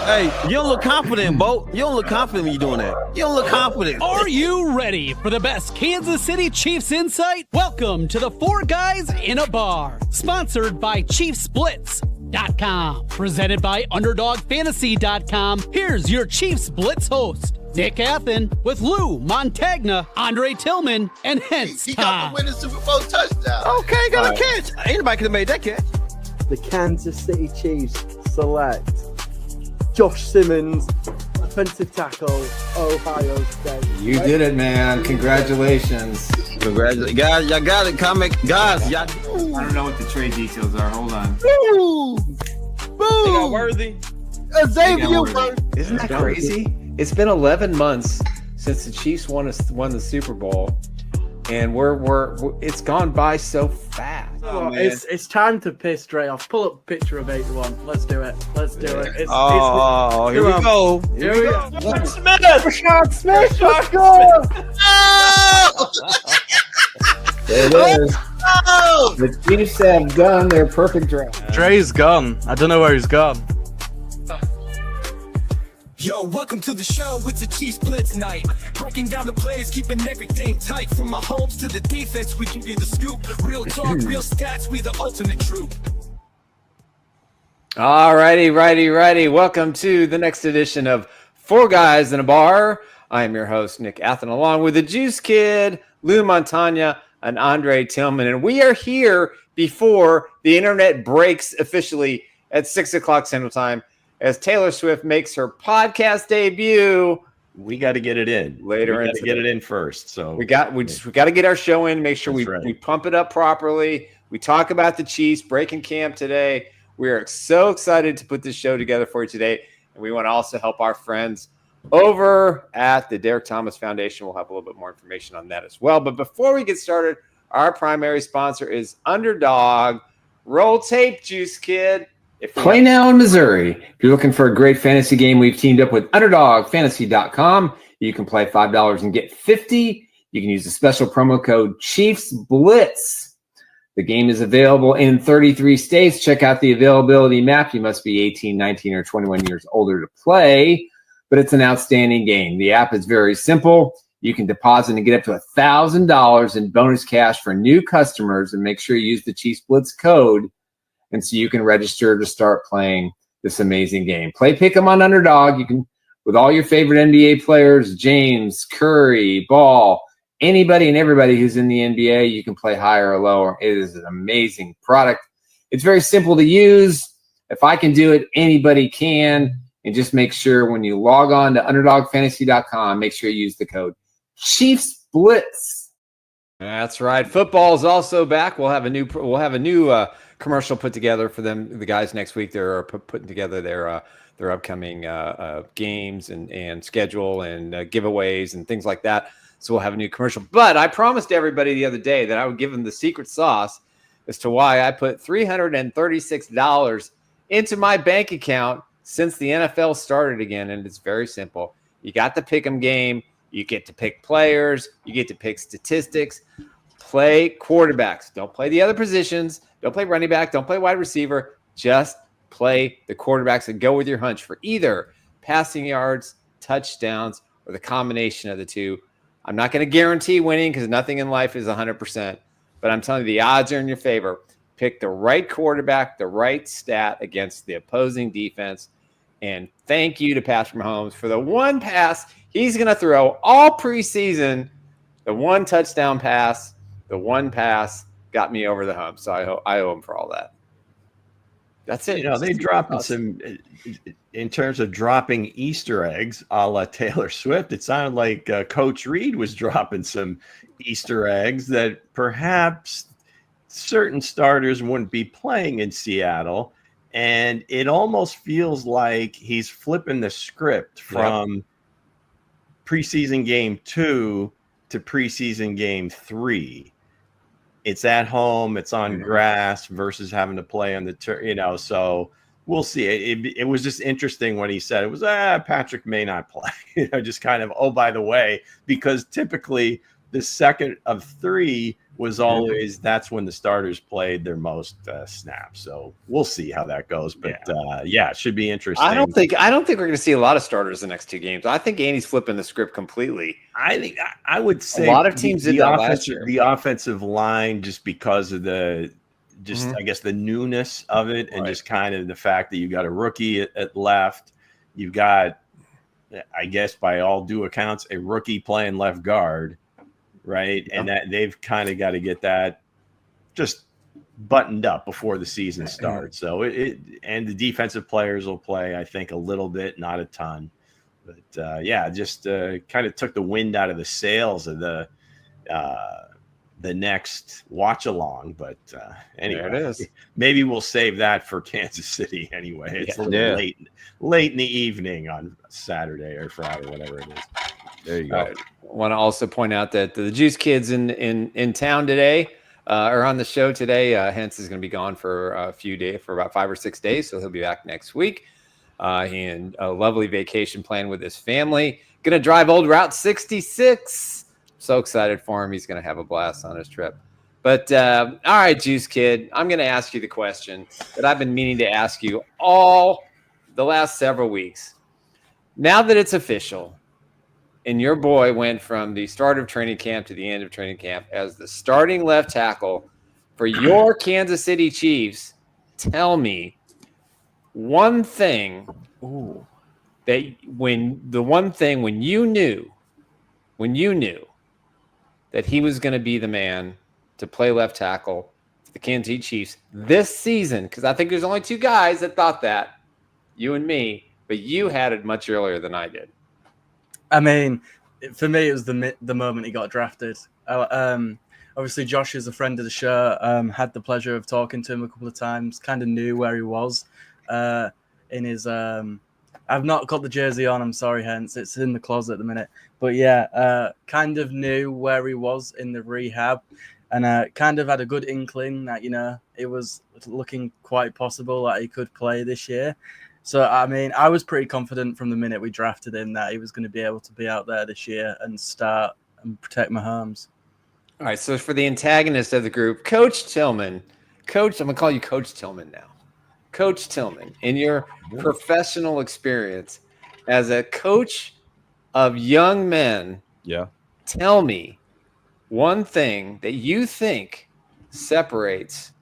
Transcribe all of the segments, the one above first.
Hey, you don't look confident, Bo. You don't look confident when you're doing that. You don't look confident. Are you ready for the best Kansas City Chiefs insight? Welcome to the Four Guys in a Bar, sponsored by ChiefsBlitz.com, presented by UnderdogFantasy.com. Here's your Chiefs Blitz host, Nick Athen, with Lou Montagna, Andre Tillman, and hence He got the winning Super Bowl touchdown. Okay, got a catch. Anybody could have made that catch. The Kansas City Chiefs select Josh Simmons, offensive tackle, Ohio State. You did it, man. Congratulations. Congratulations. Guys, y'all got it, comic. Guys, y'all. I don't know what the trade details are. Hold on. Boom! They got Worthy. Xavier Worthy. Isn't that crazy? It's been 11 months since the Chiefs won the Super Bowl, and it's gone by so fast. Oh, it's time to piss Dre off. Pull up a picture of 81. Let's do it. Let's do it. Here we go. Here we go. Smith. Rashad Smith. Score! There it is. Oh! The Chiefs have done their perfect draft. Dre's gone. I don't know where he's gone. Yo, welcome to the show. It's a Chiefs Blitz night. Breaking down the plays, keeping everything tight. From Mahomes to the defense, we give you the scoop. Real talk, real stats, we the ultimate troop. All righty. Welcome to the next edition of Four Guys in a Bar. I am your host, Nick Athen, along with the Juice Kid, Lou Montagna, and Andre Tillman. And we are here before the internet breaks officially at 6 o'clock Central Time as Taylor Swift makes her podcast debut. We got to get it in later. We got to get it in first. So we got to get our show in. Make sure we pump it up properly. We talk about the Chiefs breaking camp today. We are so excited to put this show together for you today, and we want to also help our friends over at the Derek Thomas Foundation. We'll have a little bit more information on that as well. But before we get started, our primary sponsor is Underdog. Roll tape, Juice Kid. Play now in Missouri. If you're looking for a great fantasy game, we've teamed up with UnderdogFantasy.com. You can play $5 and get $50. You can use the special promo code Chiefs Blitz. The game is available in 33 states. Check out the availability map. You must be 18, 19, or 21 years older to play, but it's an outstanding game. The app is very simple. You can deposit and get up to $1,000 in bonus cash for new customers, and make sure you use the Chiefs Blitz code, and so you can register to start playing this amazing game. Play Pick'em on Underdog. You can, with all your favorite NBA players, James, Curry, Ball, anybody and everybody who's in the NBA, you can play higher or lower. It is an amazing product. It's very simple to use. If I can do it, anybody can. And just make sure when you log on to UnderdogFantasy.com, make sure you use the code Chiefs Blitz. That's right. Football is also back. We'll have a new commercial put together for them. The guys next week, they're putting together their upcoming games and schedule and giveaways and things like that. So we'll have a new commercial. But I promised everybody the other day that I would give them the secret sauce as to why I put $336 into my bank account since the NFL started again. And it's very simple. You got the pick'em game. You get to pick players. You get to pick statistics. Play quarterbacks. Don't play the other positions. Don't play running back. Don't play wide receiver. Just play the quarterbacks and go with your hunch for either passing yards, touchdowns, or the combination of the two. I'm not going to guarantee winning because nothing in life is 100%, but I'm telling you the odds are in your favor. Pick the right quarterback, the right stat against the opposing defense. And thank you to Patrick Mahomes for the one pass he's going to throw all preseason. The one touchdown pass, the one pass got me over the hump. So I owe him for all that. That's it. You know, they dropped some, in terms of dropping Easter eggs a la Taylor Swift. It sounded like Coach Reed was dropping some Easter eggs that perhaps certain starters wouldn't be playing in Seattle. And it almost feels like he's flipping the script from preseason game 2 to preseason game 3. It's at home, it's on grass versus having to play on the so we'll see. It was just interesting when he said it was Patrick may not play. Just kind of, oh, by the way, because typically the second of 3 was always that's when the starters played their most snaps. So we'll see how that goes. But it should be interesting. I don't think we're going to see a lot of starters the next 2 games. I think Andy's flipping the script completely. I think I would say a lot of teams did that last year. The offensive line, just because of I guess the newness of it, and just kind of the fact that you got a rookie at left, you've got, I guess by all due accounts, a rookie playing left guard. Right. And that they've kind of got to get that just buttoned up before the season starts. So and the defensive players will play, I think, a little bit, not a ton. But just kind of took the wind out of the sails of the next watch along. But anyway, there it is. Maybe we'll save that for Kansas City anyway. It's a little late in the evening on Saturday or Friday, whatever it is. There you go. I want to also point out that the Juice Kids in town today are on the show today. Hence is going to be gone for a few days, for about 5 or 6 days. So he'll be back next week. And a lovely vacation plan with his family. Going to drive old Route 66. So excited for him. He's going to have a blast on his trip. But all right, Juice Kid, I'm going to ask you the question that I've been meaning to ask you all the last several weeks. Now that it's official, and your boy went from the start of training camp to the end of training camp as the starting left tackle for your Kansas City Chiefs, tell me one thing when you knew that he was going to be the man to play left tackle for the Kansas City Chiefs this season, because I think there's only 2 guys that thought that, you and me, but you had it much earlier than I did. I mean, for me, it was the moment he got drafted. Obviously, Josh is a friend of the show. Had the pleasure of talking to him a couple of times. Kind of knew where he was in his. I've not got the jersey on. I'm sorry, hence it's in the closet at the minute. But yeah, kind of knew where he was in the rehab, and kind of had a good inkling that it was looking quite possible that he could play this year. So, I mean, I was pretty confident from the minute we drafted him that he was going to be able to be out there this year and start and protect Mahomes. All right, so for the antagonist of the group, Coach Tillman. Coach, I'm going to call you Coach Tillman now. Coach Tillman, in your professional experience as a coach of young men, tell me one thing that you think separates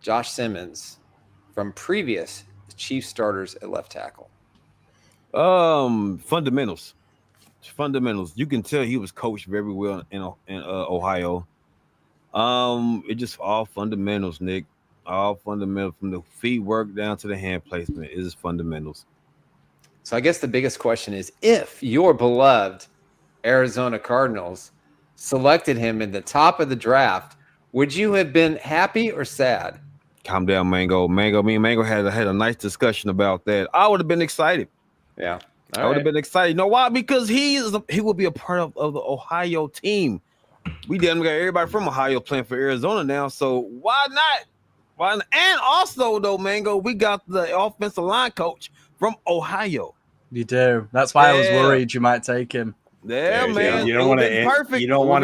Josh Simmons from previous Chief starters at left tackle. Fundamentals. You can tell he was coached very well in Ohio. It just all fundamentals, Nick. All fundamentals, from the feet work down to the hand placement. It is fundamentals. So I guess the biggest question is, if your beloved Arizona Cardinals selected him in the top of the draft, would you have been happy or sad? Calm down, Mango. Me and Mango had a nice discussion about that. I would have been excited. Yeah. I would have been excited. You know why? Because he will be a part of the Ohio team. We didn't got everybody from Ohio playing for Arizona now, so why not? Why not? And also, though, Mango, we got the offensive line coach from Ohio. You do. That's why I was worried you might take him. Yeah, man. You don't want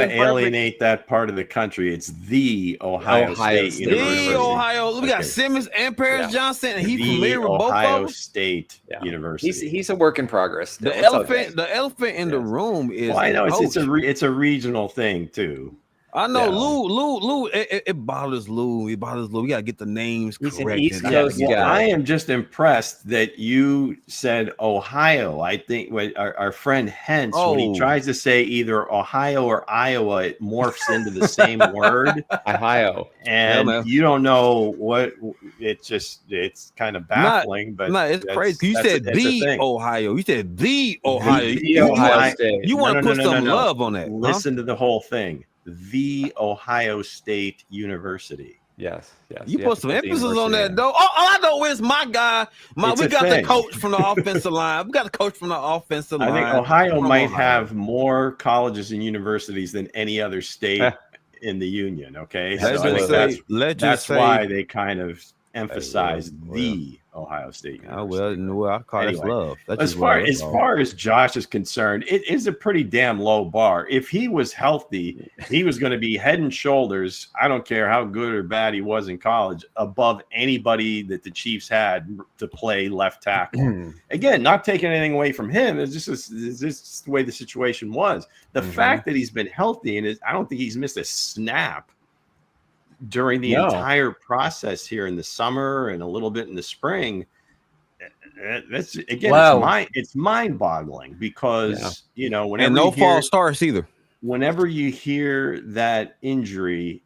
to alienate that part of the country. It's the Ohio State University. The Ohio. We got Simmons and Paris Johnson, and he's familiar with both Ohio of them. State University. He's a work in progress. The elephant in the room is. Well, I know it's a regional thing too. I know Lou. It bothers Lou. We gotta get the names correct. He's an East Coast guy. I am just impressed that you said Ohio. I think when our friend Hens, when he tries to say either Ohio or Iowa, it morphs into the same word. Ohio. And you don't know what it's kind of baffling, but it's crazy. You said the Ohio. You said the Ohio. The Ohio State. You want to put some love on that. Listen to the whole thing. The Ohio State University. Yes. You put some emphasis on that, though. All I know is my guy. We got the coach from the offensive line. We got the coach from the offensive line. I think Ohio might have more colleges and universities than any other state in the union. Okay, that's why they kind of emphasize the Ohio State University. I call it love. That's as far as Josh is concerned, it is a pretty damn low bar. If he was healthy, he was going to be head and shoulders, I don't care how good or bad he was in college, above anybody that the Chiefs had to play left tackle. Again, not taking anything away from him. It's just the way the situation was. The fact that he's been healthy, and I don't think he's missed a snap during the entire process here in the summer and a little bit in the spring. That's again, it's mind-boggling because whenever no false starts either. Whenever you hear that injury,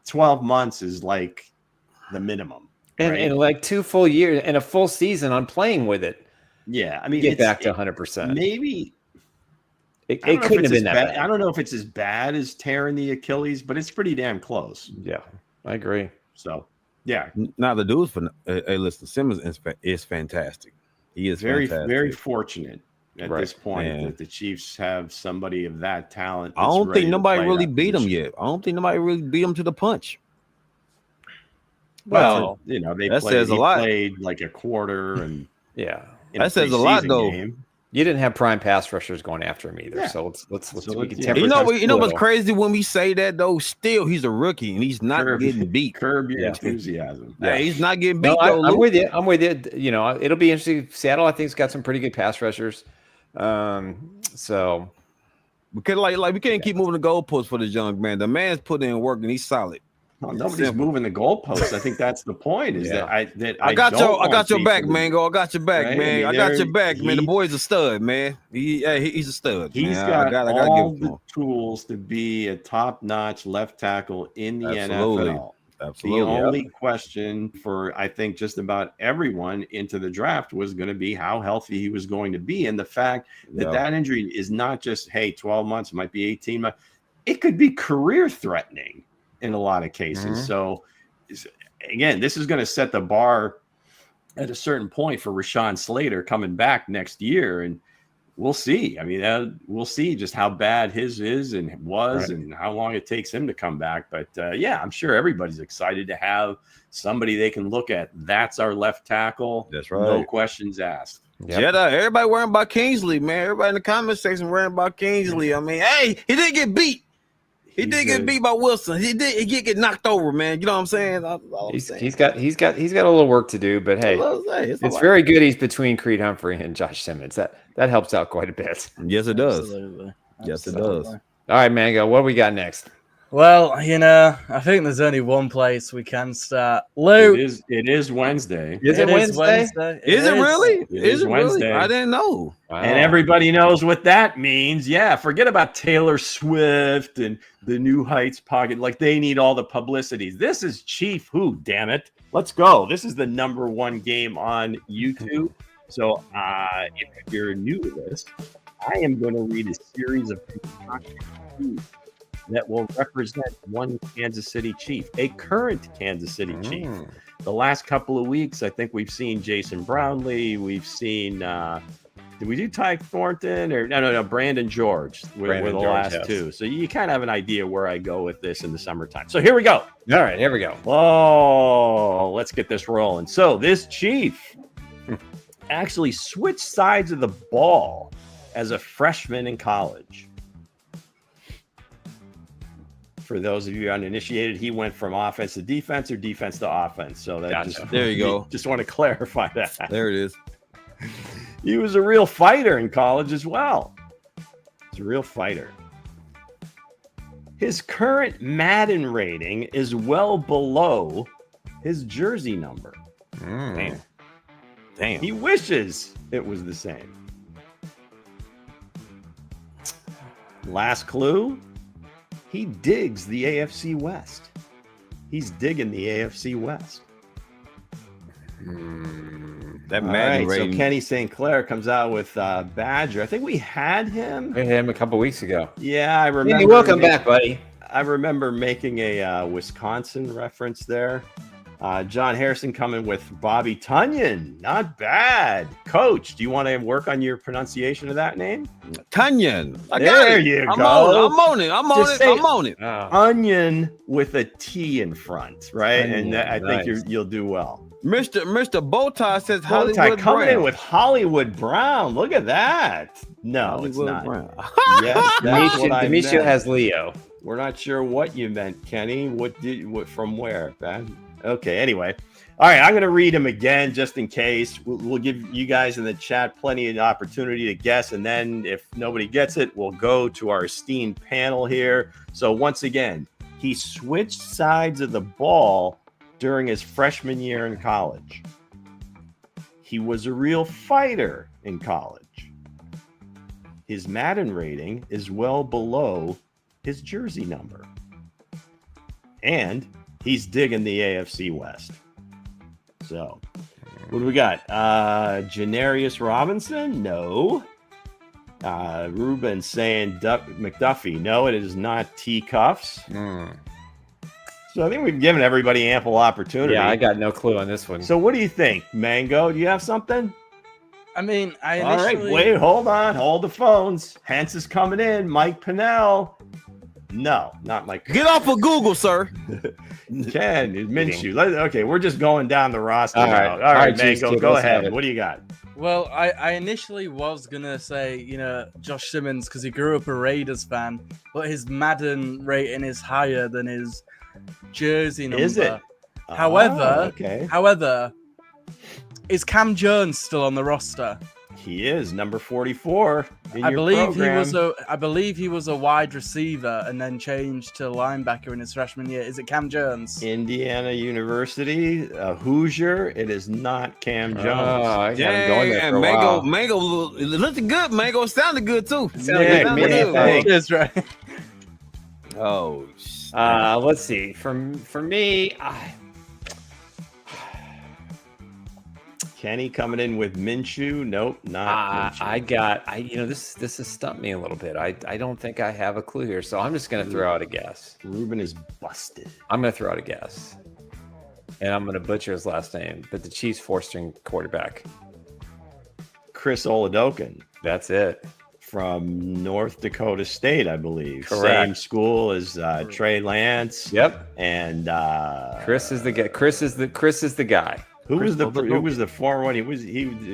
12 months is like the minimum, and like 2 full years and a full season on playing with it. Yeah, I mean, get back to 100%. Maybe. It couldn't have been that bad. I don't know if it's as bad as tearing the Achilles, but it's pretty damn close. Yeah, I agree. So, yeah. Now the dude's listen, Simmons is fantastic. He is very, fantastic. very fortunate at this point that the Chiefs have somebody of that talent. I don't think nobody really beat him yet. I don't think nobody really beat him to the punch. Well, they played like a quarter, and that says a lot though. Game. You didn't have prime pass rushers going after him either, so let's we can temper. You know what's crazy when we say that though? Still, he's a rookie and he's not getting beat. Curb your enthusiasm. Yeah, he's not getting beat. No, I'm with you. I'm with you. It'll be interesting. Seattle, I think, has got some pretty good pass rushers. So we could we can't keep moving the goalposts for this young man. The man's putting in work and he's solid. Well, nobody's moving the goalposts. I think that's the point. Is that I got your back, Mango. I got your back, man. I got your back, man. The boy's a stud, man. He's a stud. He's got all the tools to be a top-notch left tackle in the NFL. Absolutely. The only question for, I think, just about everyone into the draft was going to be how healthy he was going to be. And the fact that injury is not just, 12 months, it might be 18 months. It could be career-threatening in a lot of cases. So, again, this is going to set the bar at a certain point for Rashawn Slater coming back next year. And we'll see. I mean, we'll see just how bad his is and and how long it takes him to come back. But I'm sure everybody's excited to have somebody they can look at. That's our left tackle. That's right. No questions asked. Yep. Everybody worrying about Kingsley, man. Everybody in the comment section worrying about Kingsley. I mean, he didn't get beat. He did get beat by Wilson. He did get knocked over, man. You know what I'm saying? He's got a little work to do, but hey, it's very good. He's between Creed Humphrey and Josh Simmons. That helps out quite a bit. Yes, it does. Absolutely. Yes, it does. All right, Mango, what do we got next? Well, I think there's only one place we can start. Luke, it is Wednesday. Is it Wednesday? Is it really? Is it Wednesday? Really? I didn't know. Wow. And everybody knows what that means. Yeah, forget about Taylor Swift and the New Heights pocket. Like, they need all the publicity. This is Chief Who, damn it. Let's go. This is the #1 game on YouTube. So if you're new to this, I am going to read a series of that will represent one Kansas City Chief, a current Kansas City Chief. The last couple of weeks, I think we've seen Jason Brownlee. We've seen, did we do Ty Thornton or no, Brandon George were the last two. So you kind of have an idea where I go with this in the summertime. So here we go. All right, here we go. Oh, let's get this rolling. So this Chief actually switched sides of the ball as a freshman in college. For those of you uninitiated, he went from offense to defense or defense to offense. So that there you go. Just want to clarify that. There it is. He was a real fighter in college as well. He's a real fighter. His current Madden rating is well below his jersey number. Damn. He wishes it was the same. Last clue. He digs the AFC West. He's digging the AFC West. That Madden rating. So Kenny St. Clair comes out with Badger. I think we had him. We had him a couple weeks ago. Yeah, I remember. Kenny, welcome back, buddy. I remember making a Wisconsin reference there. John Harrison coming with Bobby Tunyon. Not bad. Coach, do you want to work on your pronunciation of that name? Tunyon. There you go. I'm on it. Onion with a T in front, right? Onion, And I nice. think you'll do well. Mr. BowTie says BowTie Hollywood coming Brown. in with Hollywood Brown. Look at that. No, it's Hollywood not. Brown. Yes, that's what I Demetrio meant. has Leo. We're not sure what you meant, Kenny. What from where? Okay, anyway. All right, I'm going to read them again just in case. We'll give you guys in the chat plenty of opportunity to guess. And then if nobody gets it, we'll go to our esteemed panel here. So once again, he switched sides of the ball during his freshman year in college. He was a real fighter in college. His Madden rating is well below his jersey number. And he's digging the AFC West. So, what do we got? Janarius Robinson? No. Ruben saying McDuffie. No, it is not T. Cuffs. So I think we've given everybody ample opportunity. Yeah, I got no clue on this one. So what do you think, Mango? Do you have something? I mean, I All right, initially... wait, hold on. Hold the phones. Hence is coming in. Mike Pinnell. No, not Mike. Get off of Google, sir. Ken, Minshew. Okay, we're just going down the roster All now. right. All All right, right, Mango, Chiefs, go let's have ahead. it. What do you got? Well, I initially was going to say, Josh Simmons because he grew up a Raiders fan, but his Madden rating is higher than his jersey number. Is it? However, okay. However, is Cam Jones still on the roster? He is number 44 in I your believe program. I believe he was a wide receiver and then changed to linebacker in his freshman year. Is it Cam Jones? Indiana University, Hoosier. It is not Cam Jones. I got him going there for a Mango, while. Mango, it looked good. Mango sounded good too. Nick, Sounded what do you good. think? That's right. Oh, Let's see. For me, Kenny coming in with Minshew. Nope, not Minshew. This has stumped me a little bit. I don't think I have a clue here, so I'm just going to throw out a guess. Ruben is busted. I'm going to throw out a guess, and I'm going to butcher his last name. But the Chiefs' four-string quarterback. Chris Oladokun That's it. from North Dakota State, I believe. Correct. Same school as Trey Lance. Yep. And Chris is the guy. Chris is the guy. Who was the former one? He was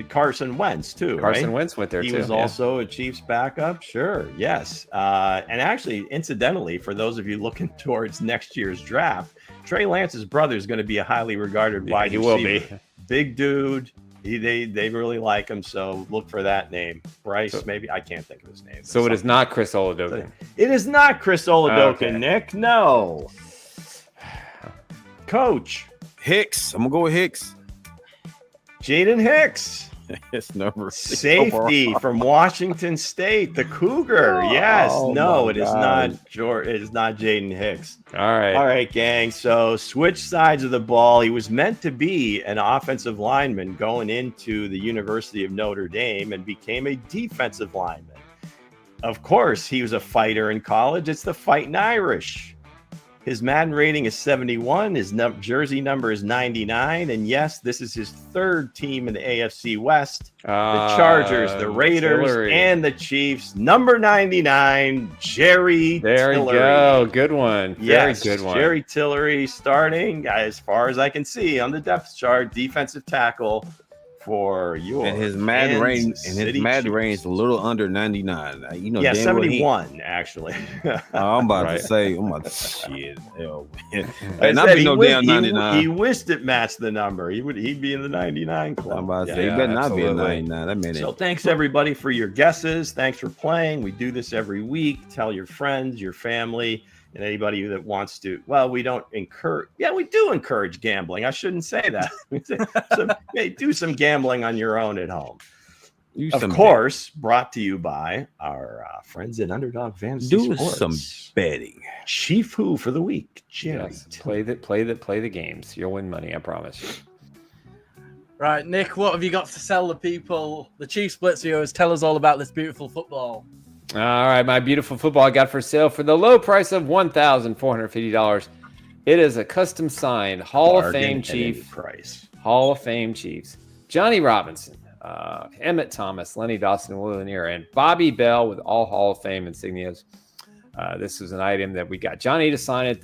Carson Wentz too. Carson right? Wentz went there He too. was yeah. also a Chiefs backup. Sure, yes. And actually, incidentally, for those of you looking towards next year's draft, Trey Lance's brother is going to be a highly regarded wide he receiver. will be. Big dude. They really like him, so look for that name. Bryce, maybe I can't think of his name. So it is not Chris Oladokun. It is not Chris Oladokun, Okay. Nick. No. Coach Hicks. I'm gonna go with Hicks. Jaden Hicks. It's number 6 Safety overall. from Washington State, the Cougar. Yes, Oh, no, my it is God. not George. It is not Jaden Hicks. All right. All right, gang. So switch sides of the ball. He was meant to be an offensive lineman going into the University of Notre Dame and became a defensive lineman. Of course, he was a fighter in college. It's the Fighting Irish. His Madden rating is 71. His jersey number is 99. And yes, this is his third team in the AFC West. The Chargers, the Raiders, Tillery. and the Chiefs. Number 99, Jerry There you Tillery. go. Good one. Very Yes, good one. Jerry Tillery starting, as far as I can see, on the depth chart, defensive tackle for your And his Madden range Chiefs. range a little under 99. You know, Yeah, damn well he- 71 actually. I'm about Right. to say, shit. Hell, man. I Hey, not said be he no wished- damn 99. He wished it matched the number. He'd be in the 99 club. I'm about to Yeah. say, you better not be a absolutely. 99. That man So ain't. thanks everybody for your guesses. Thanks for playing. We do this every week. Tell your friends, your family, and anybody that wants to. Well, we don't encourage. Yeah, we do encourage gambling. I shouldn't say that. Hey, do some gambling on your own at home. You Of some course, brought to you by our friends at Underdog Fantasy do Sports. some betting. Chief Who for the week, Jerry. Yes. Play the games. You'll win money. I promise you. Right, Nick, what have you got to sell the people? The Chiefs Blitz viewers, tell us all about this beautiful football. All right, my beautiful football I got for sale for the low price of $1,450. It is a custom signed Hall of Fame Bargain at any Chief. price. Hall of Fame Chiefs. Johnny Robinson, Emmett Thomas, Lenny Dawson, Willie Lanier, and Bobby Bell with all Hall of Fame insignias. This was an item that we got Johnny to sign it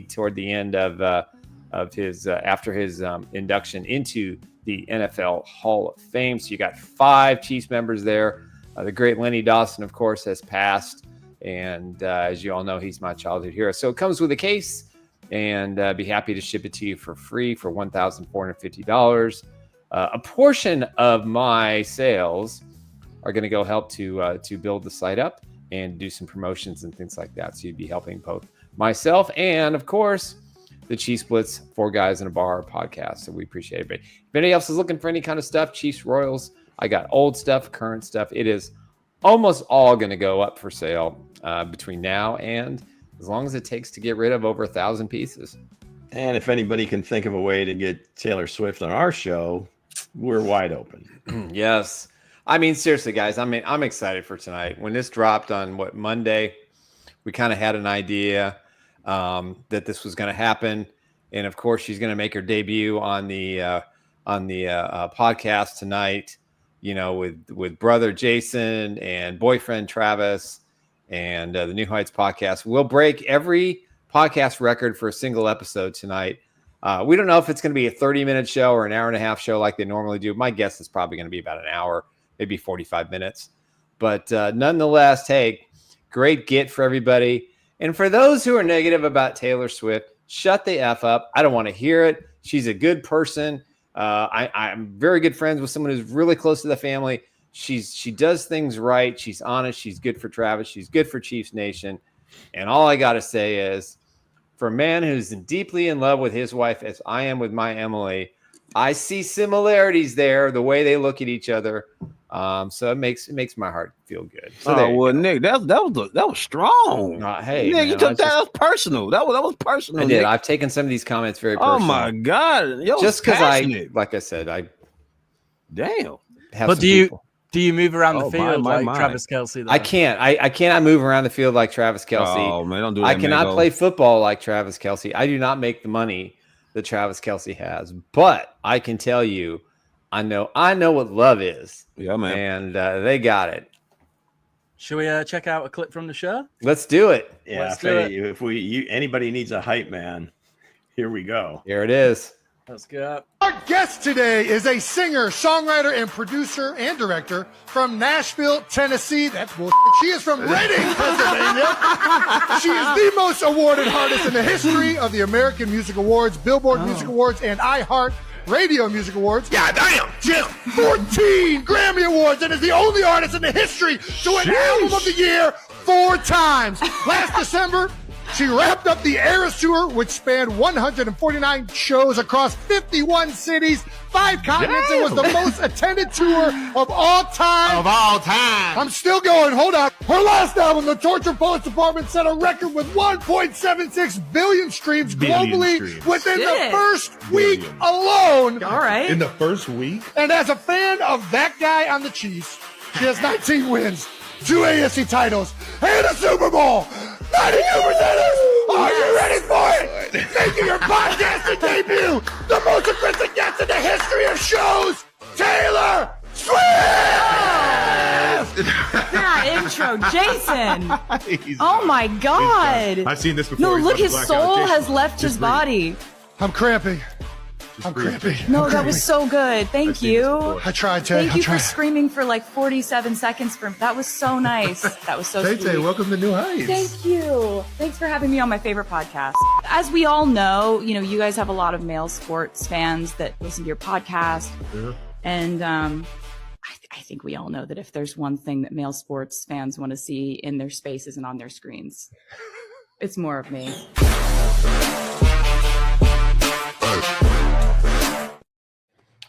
toward the end of his after his induction into the NFL Hall of Fame. So you got 5 Chiefs members there. The great Lenny Dawson, of course, has passed, and as you all know, he's my childhood hero. So it comes with a case, and be happy to ship it to you for free for $1,450. A portion of my sales are going to go help to build the site up and do some promotions and things like that. So you'd be helping both myself and, of course, the Chiefs Blitz 4 Guys in a Bar podcast. So we appreciate it. But if anybody else is looking for any kind of stuff, Chiefs Royals, I got old stuff, current stuff. It is almost all going to go up for sale between now and as long as it takes to get rid of over 1,000 pieces. And if anybody can think of a way to get Taylor Swift on our show, we're wide open. Yes. I mean, seriously, guys, I'm excited for tonight. When this dropped on Monday, we kind of had an idea that this was going to happen. And of course, she's going to make her debut on the podcast tonight, with brother Jason and boyfriend Travis and the New Heights podcast. We'll break every podcast record for a single episode tonight. We don't know if it's going to be a 30-minute show or an hour and a half show like they normally do. My guess is probably going to be about an hour, maybe 45 minutes. But nonetheless, hey, great get for everybody. And for those who are negative about Taylor Swift, shut the F up. I don't want to hear it. She's a good person. I'm very good friends with someone who's really close to the family. She does things right. She's honest. She's good for Travis. She's good for Chiefs Nation. And all I got to say is, for a man who's deeply in love with his wife, as I am with my Emily, I see similarities there, the way they look at each other. So it makes my heart feel good. So Nick, that was strong. Hey, Nick, man, you took that as personal. That was personal. I did. Nick. I've taken some of these comments very personal. Oh my God! Just because like I said, damn. Have but do you move around the field my. Travis Kelce? Though? I can't. I cannot move around the field like Travis Kelce. Oh man, don't do that. I cannot play football like Travis Kelce. I do not make the money that Travis Kelce has. But I can tell you, I know what love is. Yeah, man. And they got it. Should we check out a clip from the show? Let's do it. Yeah, if anybody needs a hype man, here we go. Here it is. Let's go. Our guest today is a singer, songwriter, and producer and director from Nashville, Tennessee. That's bullshit. She is from Reading, Pennsylvania. She is the most awarded artist in the history of the American Music Awards, Billboard Music Awards, and iHeart Radio Music Awards. Yeah, damn, Jim. 14 Grammy Awards, and is the only artist in the history to win Album of the Year 4 times. Last December, she wrapped up the Eras Tour, which spanned 149 shows across 51 cities, 5 continents, and was the most attended tour of all time. I'm still going. Hold on. Her last album, The Torture Poets Department, set a record with 1.76 billion streams globally within the first week alone. All right. In the first week? And as a fan of that guy on the Chiefs, she has 19 wins, 2 AFC titles, and a Super Bowl. 92 presenters! Are you ready for it? Making your podcasting debut, the most aggressive guest in the history of shows, Taylor Swift! That intro, Jason! Oh my God! I've seen this before. No, look, his soul has left his body. I'm cramping. No, that was so good. Thank you. I tried, Tay. Thank you for screaming for like 47 seconds. That was so nice. That was so sweet. Tay, welcome to New Heights. Thank you. Thanks for having me on my favorite podcast. As we all know, you guys have a lot of male sports fans that listen to your podcast. Yeah. And I think we all know that if there's one thing that male sports fans want to see in their spaces and on their screens, it's more of me.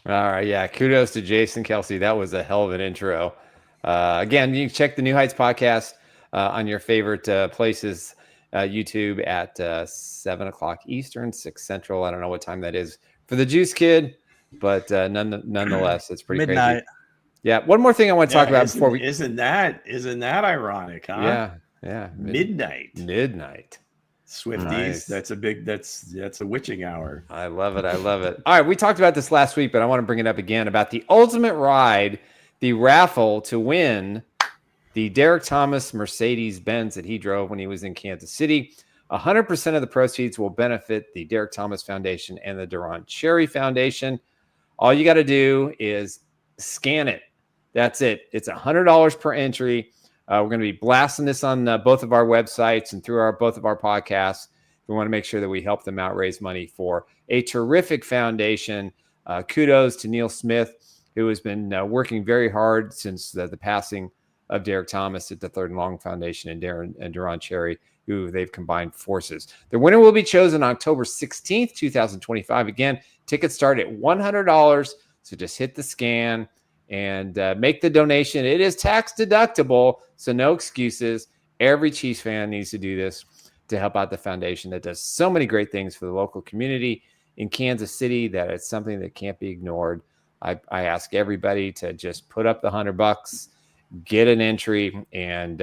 All right, yeah. Kudos to Jason Kelce. That was a hell of an intro. Again, you can check the New Heights podcast on your favorite places. YouTube at 7 o'clock Eastern, 6 Central. I don't know what time that is for the Juice Kid, but nonetheless, it's pretty midnight. Crazy. Yeah. One more thing I want to talk about before we. Isn't that ironic, huh? Yeah. Midnight. Swifties. Nice. That's a witching hour. I love it. I love it. All right. We talked about this last week, but I want to bring it up again about the ultimate ride, the raffle to win the Derek Thomas Mercedes-Benz that he drove when he was in Kansas City. 100% of the proceeds will benefit the Derek Thomas Foundation and the Duran Cherry Foundation. All you got to do is scan it. That's it. It's $100 per entry. We're going to be blasting this on both of our websites and through both of our podcasts. We want to make sure that we help them out raise money for a terrific foundation. Kudos to Neil Smith, who has been working very hard since the passing of Derek Thomas at the Third and Long Foundation and Duran Cherry, who they've combined forces. The winner will be chosen October 16th, 2025. Again, tickets start at $100. So just hit the scan and make the donation. It is tax deductible, so no excuses. Every Chiefs fan needs to do this to help out the foundation that does so many great things for the local community in Kansas City that it's something that can't be ignored. I ask everybody to just put up the $100, get an entry, and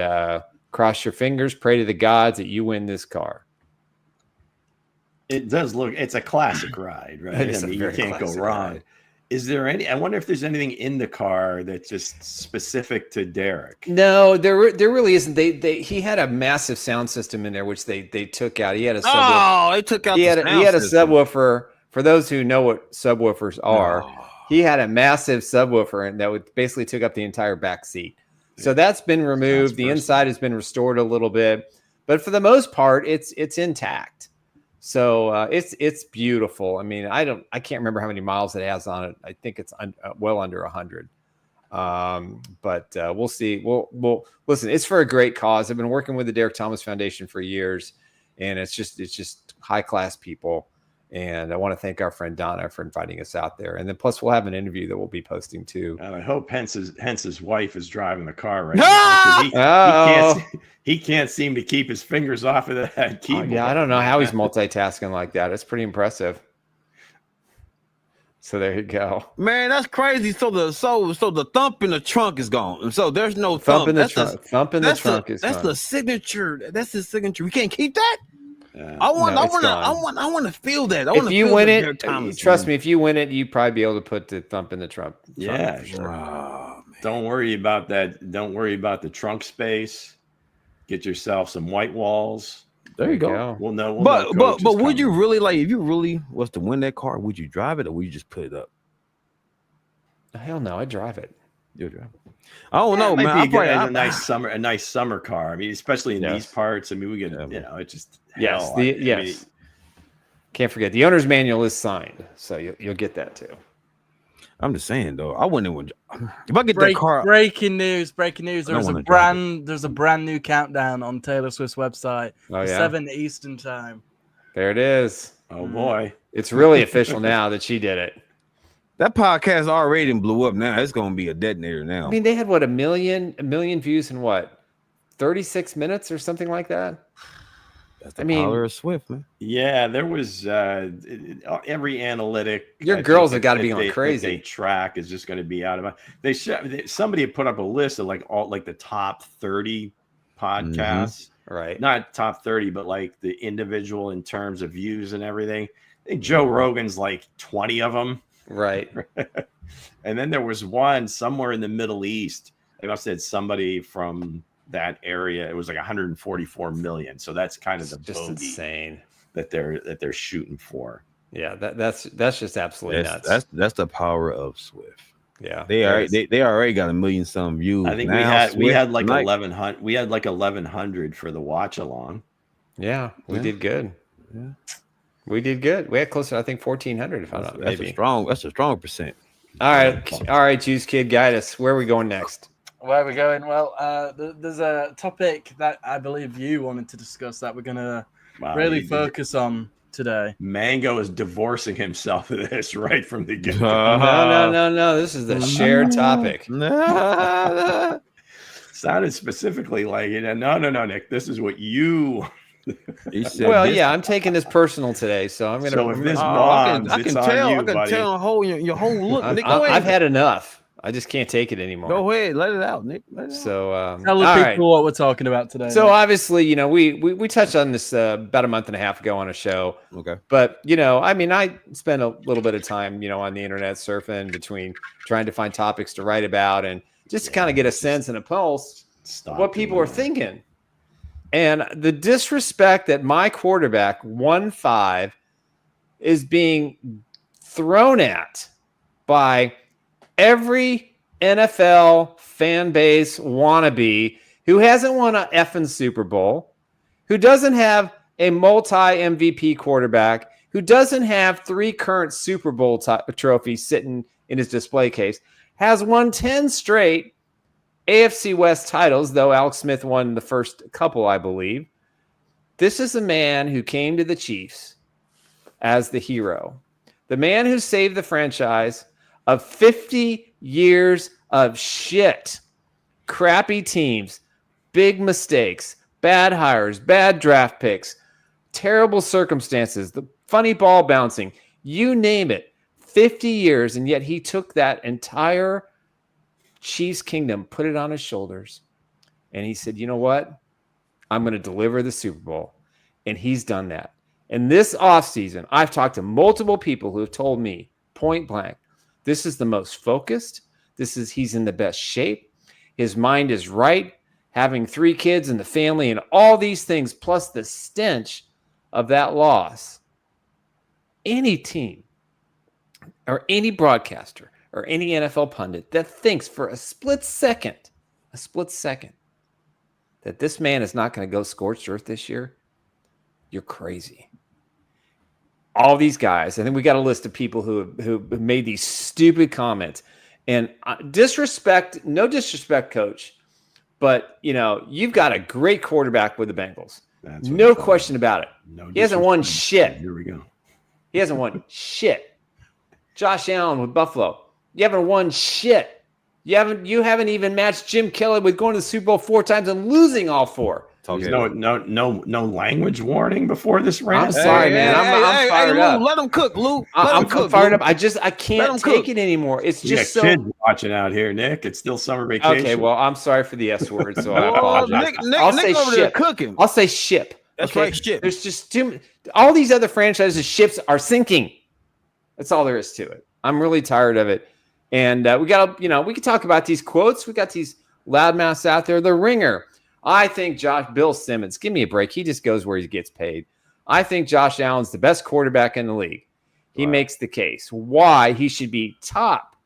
cross your fingers, pray to the gods that you win this car. It does look, it's a classic ride, right? I mean, you can't go wrong. Ride. Is there any, I wonder if there's anything in the car that's just specific to Derek. No, there really isn't. He had a massive sound system in there, which they took out. He had a subwoofer. Oh, they took out he had a subwoofer. For those who know what subwoofers are, he had a massive subwoofer and that basically took up the entire back seat. So that's been removed. The inside has been restored a little bit, but for the most part, it's intact. So it's beautiful. I mean, I can't remember how many miles it has on it. I think it's well under 100. But we'll see. We'll listen. It's for a great cause. I've been working with the Derek Thomas Foundation for years, and it's just high class people. And I want to thank our friend Donna for inviting us out there. And then plus we'll have an interview that we'll be posting too. And I hope his wife is driving the car right now. He can't seem to keep his fingers off of that keyboard. Yeah, I don't know how he's multitasking like that. It's pretty impressive. So there you go. Man, that's crazy. So the thump in the trunk is gone. So there's no thump. In the trunk. Thump in the trunk is gone. That's the signature. That's his signature. We can't keep that. I want to feel that. If you win it, trust me. If you win it, you probably be able to put the thump in the trunk. Yeah, sure. Don't worry about that. Don't worry about the trunk space. Get yourself some white walls. There you go. We'll know. But would you really if you really was to win that car? Would you drive it or would you just put it up? Hell no, I'd drive it. You'll drive it. I don't know, man. A nice summer car. I mean, especially in these parts. I mean, we get it just. Yes, can't forget the owner's manual is signed, so you'll get that too. I'm just saying though, I wouldn't. If I get that car, breaking news! There's a brand new countdown on Taylor Swift's website. 7 Eastern time. There it is. Oh boy, it's really official now that she did it. That podcast already blew up. Now it's going to be a detonator. Now I mean, they had a million views in 36 minutes or something like that. That's the power of Swift, man. Yeah, there was every analytic. Your girls have got to be going crazy. They track is just going to be out of it. Somebody had put up a list of all the top 30 podcasts, right? Not top 30, but the individual in terms of views and everything. I think Joe Rogan's 20 of them, right? And then there was one somewhere in the Middle East. They must have had somebody from that area. It was 144 million. So that's kind of the just insane that they're shooting for. Yeah, that's just absolutely nuts. That's the power of Swift. Yeah, they already got 1 million some views. I think we had 1100. We had 1100 for the watch along. Yeah, we did good. Yeah, we did good. We had close to 1400. If I'm not maybe that's a strong percent. All right, Juice Kid, guide us. Where are we going next? Where are we going? Well, there's a topic that I believe you wanted to discuss that we're going to really focus on today. Mango is divorcing himself of this right from the get-go. No. This is the shared topic. Sounded specifically no, Nick. This is what you. I'm taking this personal today, so I'm going to. So if this bombs, I can tell your whole look. I've had enough. I just can't take it anymore. Go ahead, let it out, Nick. Let it out. So Tell the all people right. what we're talking about today. So Nick. obviously, you know, we touched on this about a month and a half ago on a show. Okay. But, you know, I mean, I spent a little bit of time, you know, on the internet surfing between trying to find topics to write about and just to kind of get a sense and a pulse of what people are thinking. And the disrespect that my quarterback 1-5 is being thrown at by every NFL fan base wannabe who hasn't won an effing Super Bowl, who doesn't have a multi-MVP quarterback, who doesn't have 3 current Super Bowl trophies sitting in his display case, has won 10 straight AFC West titles, though Alex Smith won the first couple, I believe. This is a man who came to the Chiefs as the hero, the man who saved the franchise of 50 years of shit, crappy teams, big mistakes, bad hires, bad draft picks, terrible circumstances, the funny ball bouncing, you name it, 50 years. And yet he took that entire Chiefs kingdom, put it on his shoulders, and he said, you know what? I'm going to deliver the Super Bowl. And he's done that. And this offseason, I've talked to multiple people who have told me point blank, this is the most focused. He's in the best shape. His mind is right. Having 3 kids in the family and all these things, plus the stench of that loss. Any team or any broadcaster or any NFL pundit that thinks for a split second, that this man is not going to go scorched earth this year, you're crazy. All these guys, I think we got a list of people who made these stupid comments. And no disrespect, coach, but, you know, you've got a great quarterback with the Bengals. No question about it. He hasn't won shit. Here we go. He hasn't won shit. Josh Allen with Buffalo. You haven't won shit. You haven't even matched Jim Kelly with going to the Super Bowl 4 times and losing all 4. There's no language warning before this round. I'm sorry, man. I'm fired up. Let him cook, Lou. I'm fired up. I can't take it anymore. It's just so. Kids watching out here, Nick. It's still summer vacation. Okay, well, I'm sorry for the S word, so I apologize. Nick over there cooking. I'll say ship. That's okay? right, ship. There's just too many. All these other franchises' ships are sinking. That's all there is to it. I'm really tired of it. And we got to, you know, we can talk about these quotes. We got these loudmouths out there. The Ringer. I think Bill Simmons, give me a break. He just goes where he gets paid. I think Josh Allen's the best quarterback in the league. He makes the case why he should be top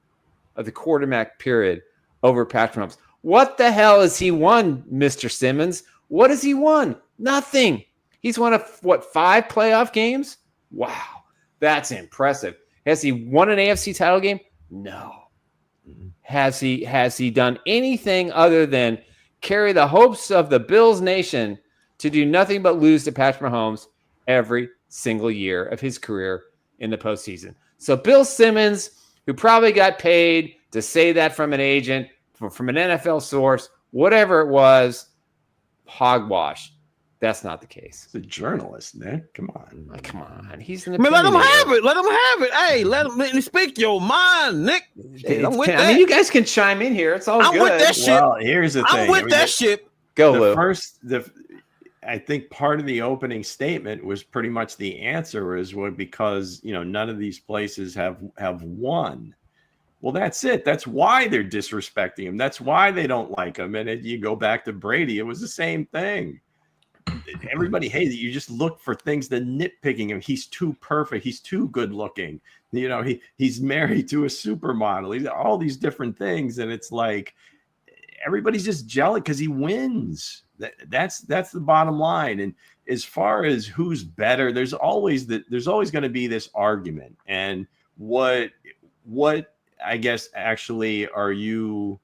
of the quarterback period over Patrick Mahomes. What the hell has he won, Mr. Simmons? What has he won? Nothing. He's won 5 playoff games? Wow, that's impressive. Has he won an AFC title game? No. Has he done anything other than carry the hopes of the Bills nation to do nothing but lose to Patrick Mahomes every single year of his career in the postseason? So Bill Simmons, who probably got paid to say that from an agent, from an NFL source, whatever it was, hogwash. That's not the case. He's a journalist, Nick. Come on. Come on. He's an Man, let him opinionator. have it. Let him have it. Hey, let him speak your mind, Nick. I'm with that. I mean, you guys can chime in here. It's all I'm good. with that shit. Well, here's the thing. I'm with that shit. Go, Lou. I think part of the opening statement was pretty much the answer because, you know, none of these places have won. Well, that's it. That's why they're disrespecting him. That's why they don't like him. And you go back to Brady, it was the same thing. Everybody hates it. You just look for things that nitpicking him. He's too perfect. He's too good looking. You know, he's married to a supermodel. He's all these different things. And it's like everybody's just jealous because he wins. That's the bottom line. And as far as who's better, there's always going to be this argument. And what I guess actually are you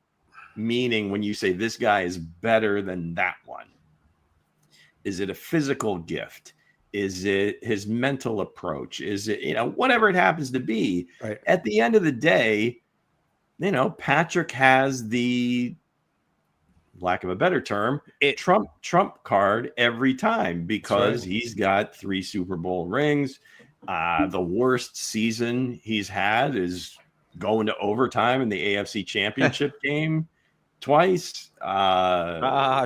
meaning when you say this guy is better than that one? Is it a physical gift? Is it his mental approach? Is it, you know, whatever it happens to be? Right. At the end of the day, you know, Patrick has the, lack of a better term, trump card every time because he's got 3 Super Bowl rings. The worst season he's had is going to overtime in the AFC Championship game twice.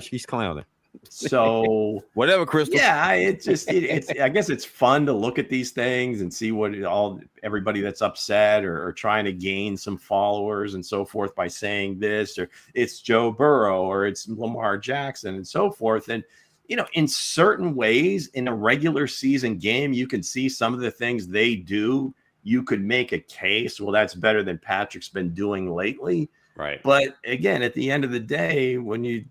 She's clowning. So whatever, Crystal. Yeah, it's I guess it's fun to look at these things and see what everybody that's upset or trying to gain some followers and so forth by saying this, or it's Joe Burrow or it's Lamar Jackson and so forth. And in certain ways in a regular season game, you can see some of the things they do. You could make a case, well, that's better than Patrick's been doing lately. Right. But again, at the end of the day, when you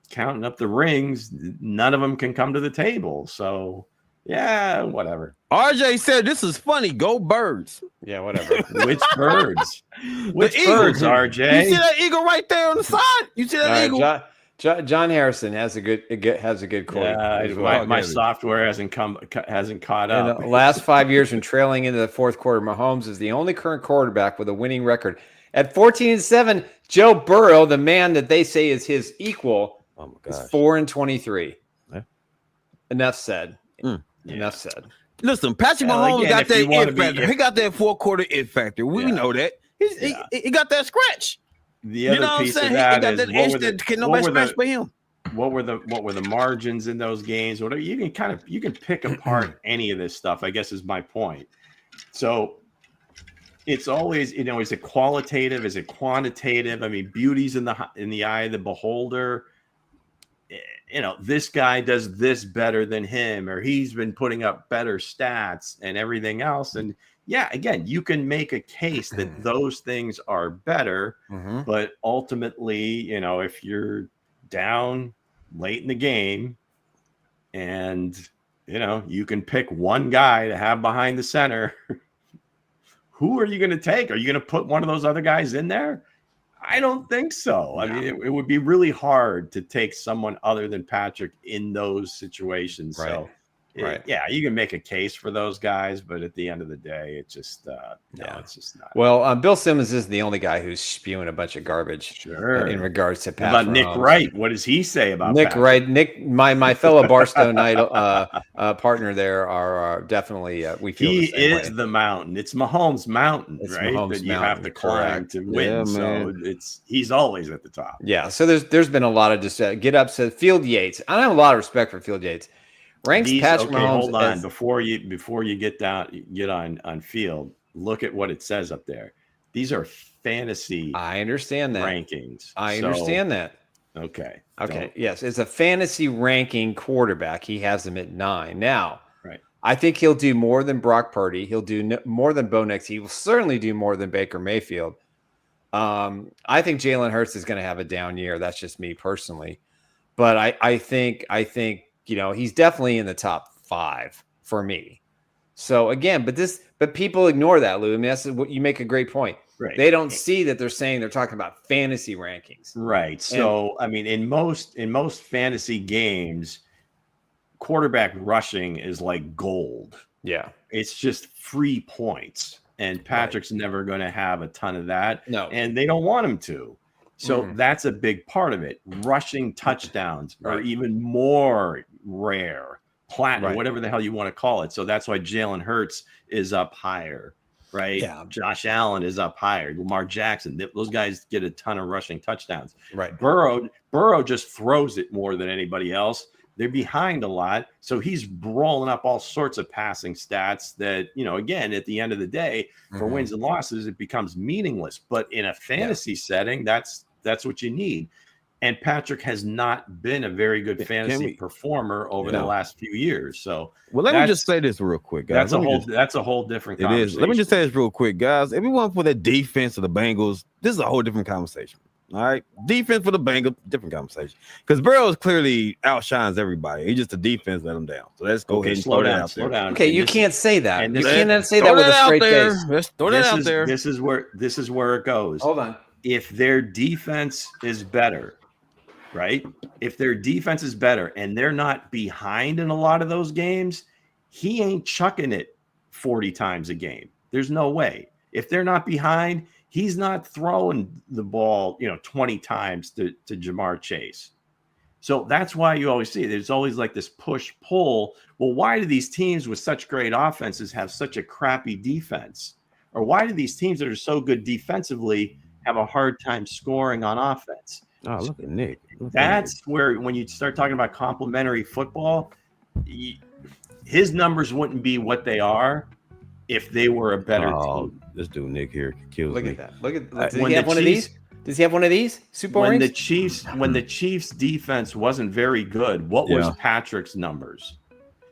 counting up the rings, none of them can come to the table. So yeah, whatever. RJ said this is funny. Go Birds. Yeah, whatever. Which birds? Which birds, RJ? You see that eagle right there on the side? You see that eagle? John Harrison has a good quote. Yeah, my software hasn't caught up. In the last 5 years, when trailing into the fourth quarter, Mahomes is the only current quarterback with a winning record. At 14-7, Joe Burrow, the man that they say is his equal, is 4-23. Yeah. Enough said. Enough said. Listen, Patrick Mahomes got that it factor. He got that fourth quarter it factor. We know that. He got that scratch. The other piece of that is can nobody scratch by him. What were the margins in those games? Whatever, you can pick apart any of this stuff, I guess is my point. So it's always, is it qualitative? Is it quantitative? I mean, beauty's in the eye of the beholder. This guy does this better than him, or he's been putting up better stats and everything else. And yeah, again, you can make a case that those things are better, but ultimately, if you're down late in the game and, you can pick one guy to have behind the center, who are you going to take? Are you going to put one of those other guys in there? I don't think so. I mean, it would be really hard to take someone other than Patrick in those situations. Right. So, yeah, you can make a case for those guys, but at the end of the day, it's just it's just not. Well, Bill Simmons isn't the only guy who's spewing a bunch of garbage. In regards to Pat. About Nick Wright, what does he say about Nick Patrick? Wright? Nick, my fellow Barstow Night partner there are definitely we feel he the same is way. the mountain. It's Mahomes' mountain, It's right? Mahomes' that you mountain, have to climb to win. So he's always at the top. Yeah. So there's been a lot of just get upset. Field Yates. I have a lot of respect for Field Yates. Ranks Patrick Mahomes. Hold on. Before you get on field, look at what it says up there. These are fantasy. I understand that rankings. I understand that. Okay. Yes, it's a fantasy ranking quarterback. He has him at 9 now. Right. I think he'll do more than Brock Purdy. He'll do more than Bo Nix. He will certainly do more than Baker Mayfield. I think Jalen Hurts is going to have a down year. That's just me personally, but I think. He's definitely in the top 5 for me. So again, but people ignore that, Lou. I mean, that's what you make a great point. Right. They don't see that they're talking about fantasy rankings. Right. So, I mean, in most fantasy games, quarterback rushing is like gold. Yeah. It's just free points. And Patrick's never going to have a ton of that. No. And they don't want him to. So that's a big part of it. Rushing touchdowns are even more rare, platinum, whatever the hell you want to call it. So that's why Jalen Hurts is up higher, right? Yeah. Josh Allen is up higher. Lamar Jackson, those guys get a ton of rushing touchdowns. Right. Burrow just throws it more than anybody else. They're behind a lot. So he's rolling up all sorts of passing stats that, again, at the end of the day, for wins and losses, it becomes meaningless. But in a fantasy setting, that's what you need. And Patrick has not been a very good fantasy performer over the last few years. So, let me just say this real quick, guys. That's a whole different conversation. It is. Let me just say this real quick, guys. Everyone for the defense of the Bengals, this is a whole different conversation. All right, defense for the Bengals, different conversation. Because Burrows clearly outshines everybody. He's just the defense let him down. So let's go ahead and slow down. Okay, you can't say that. You cannot say that with a straight face. Let's throw that out there. This is where it goes. Hold on. If their defense is better, right? If their defense is better and they're not behind in a lot of those games, he ain't chucking it 40 times a game. There's no way. If they're not behind, he's not throwing the ball, 20 times to Jamar Chase. So that's why you always see there's always like this push-pull. Well, why do these teams with such great offenses have such a crappy defense? or why do these teams that are so good defensively have a hard time scoring on offense? Oh, look at Nick. That's where, when you start talking about complementary football, his numbers wouldn't be what they are if they were a better team. This dude Nick here kills me. Look at that. Look at. Does When he have the one of these? Does he have one of these Super Bowl when rings? when the Chiefs defense wasn't very good, what was Yeah. Patrick's numbers?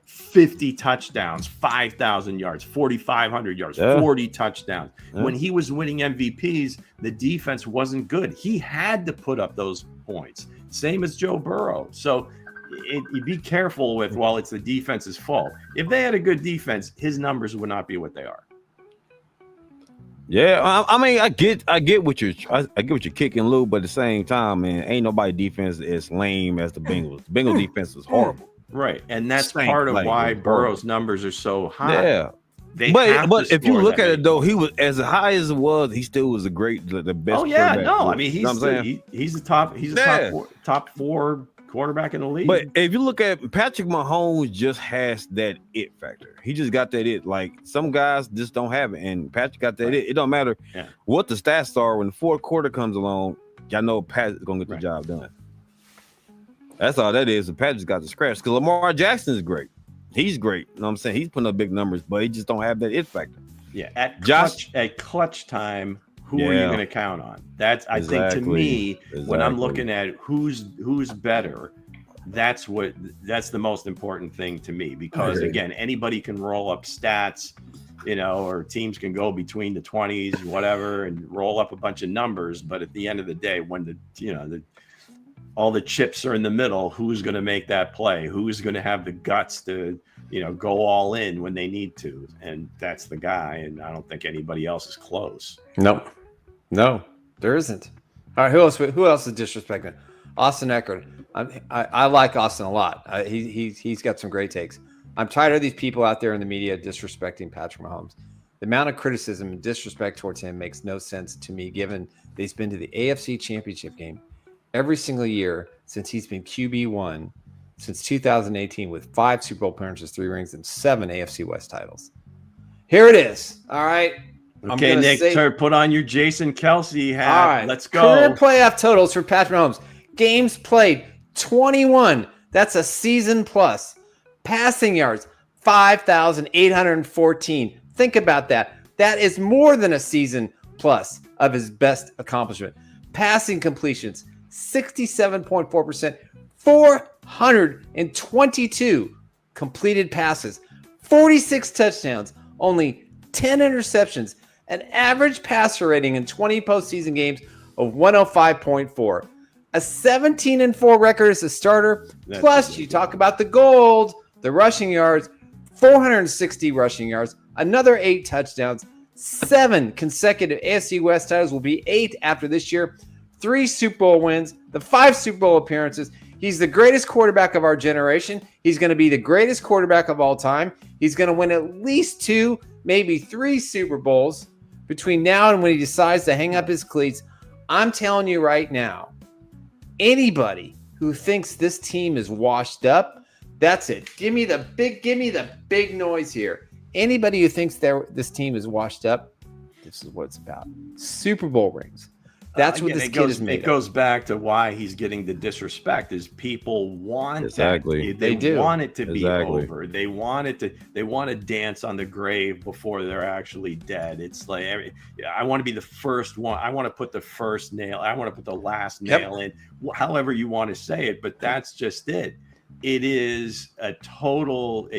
50 touchdowns, 5,000 yards, 4,500 yards, Yeah. 40 touchdowns. Yeah. When he was winning MVPs, the defense wasn't good. He had to put up those points. Same as Joe Burrow. So you be careful with, well, it's the defense's fault. If they had a good defense, his numbers would not be what they are. Yeah, I mean, I get what you're kicking, Lou, but at the same time, man, ain't nobody defense as lame as the Bengals. The Bengals defense is horrible. Right. And that's Same part of play. why Burrow's numbers are so high. Yeah. They But have to if you score look that at many it though, he was as high as it was, he still was the best. Oh yeah, quarterback. no, I mean You know what I'm saying? he's the top. He's the Yeah. top four quarterback in the league. But if you look at Patrick Mahomes, just has that it factor. He just got that it. Like some guys just don't have it, and Patrick got that it. It don't matter what the stats are when the fourth quarter comes along. Y'all know Patrick's gonna get the job done. That's all that is. And Patrick's got the scratch because Lamar Jackson is great. He's great. You know what I'm saying? He's putting up big numbers, but he just don't have that it factor. Yeah, at Josh- clutch time, who are you going to count on? That's I think to me when I'm looking at who's better, that's the most important thing to me, because again, anybody can roll up stats, or teams can go between the 20s, whatever, and roll up a bunch of numbers. But at the end of the day, when all the chips are in the middle, who's going to make that play? Who's going to have the guts to, go all in when they need to? And that's the guy. And I don't think anybody else is close. No, there isn't. All right, who else is disrespecting? Austin Eckler. I like Austin a lot. He's got some great takes. I'm tired of these people out there in the media disrespecting Patrick Mahomes. The amount of criticism and disrespect towards him makes no sense to me, given that he's been to the AFC Championship game every single year since he's been QB1 since 2018, with 5 Super Bowl appearances, 3 rings, and 7 AFC West titles. Here it is. All right. Okay, Nick, put on your Jason Kelsey hat. All right. Let's go. Career playoff totals for Patrick Mahomes. Games played, 21. That's a season plus. Passing yards, 5,814. Think about that. That is more than a season plus of his best accomplishment. Passing completions, 67.4%, 422 completed passes, 46 touchdowns, only 10 interceptions, an average passer rating in 20 postseason games of 105.4, a 17-4 record as a starter. Plus, you talk about the gold, the rushing yards, 460 rushing yards, another 8 touchdowns, 7 consecutive AFC West titles, will be 8 after this year, 3 Super Bowl wins, the 5 Super Bowl appearances. He's the greatest quarterback of our generation. He's going to be the greatest quarterback of all time. He's going to win at least 2, maybe 3 Super Bowls between now and when he decides to hang up his cleats. I'm telling you right now, anybody who thinks this team is washed up, that's it. Give me the big noise here. Anybody who thinks this team is washed up, this is what it's about. Super Bowl rings. That's what this kid is made of. It goes back to why he's getting the disrespect, is people want that. They want it to be over. They want to dance on the grave before they're actually dead. It's like, I want to be the first one. I want to put the first nail. I want to put the last nail in, however you want to say it. But that's just it. It is a total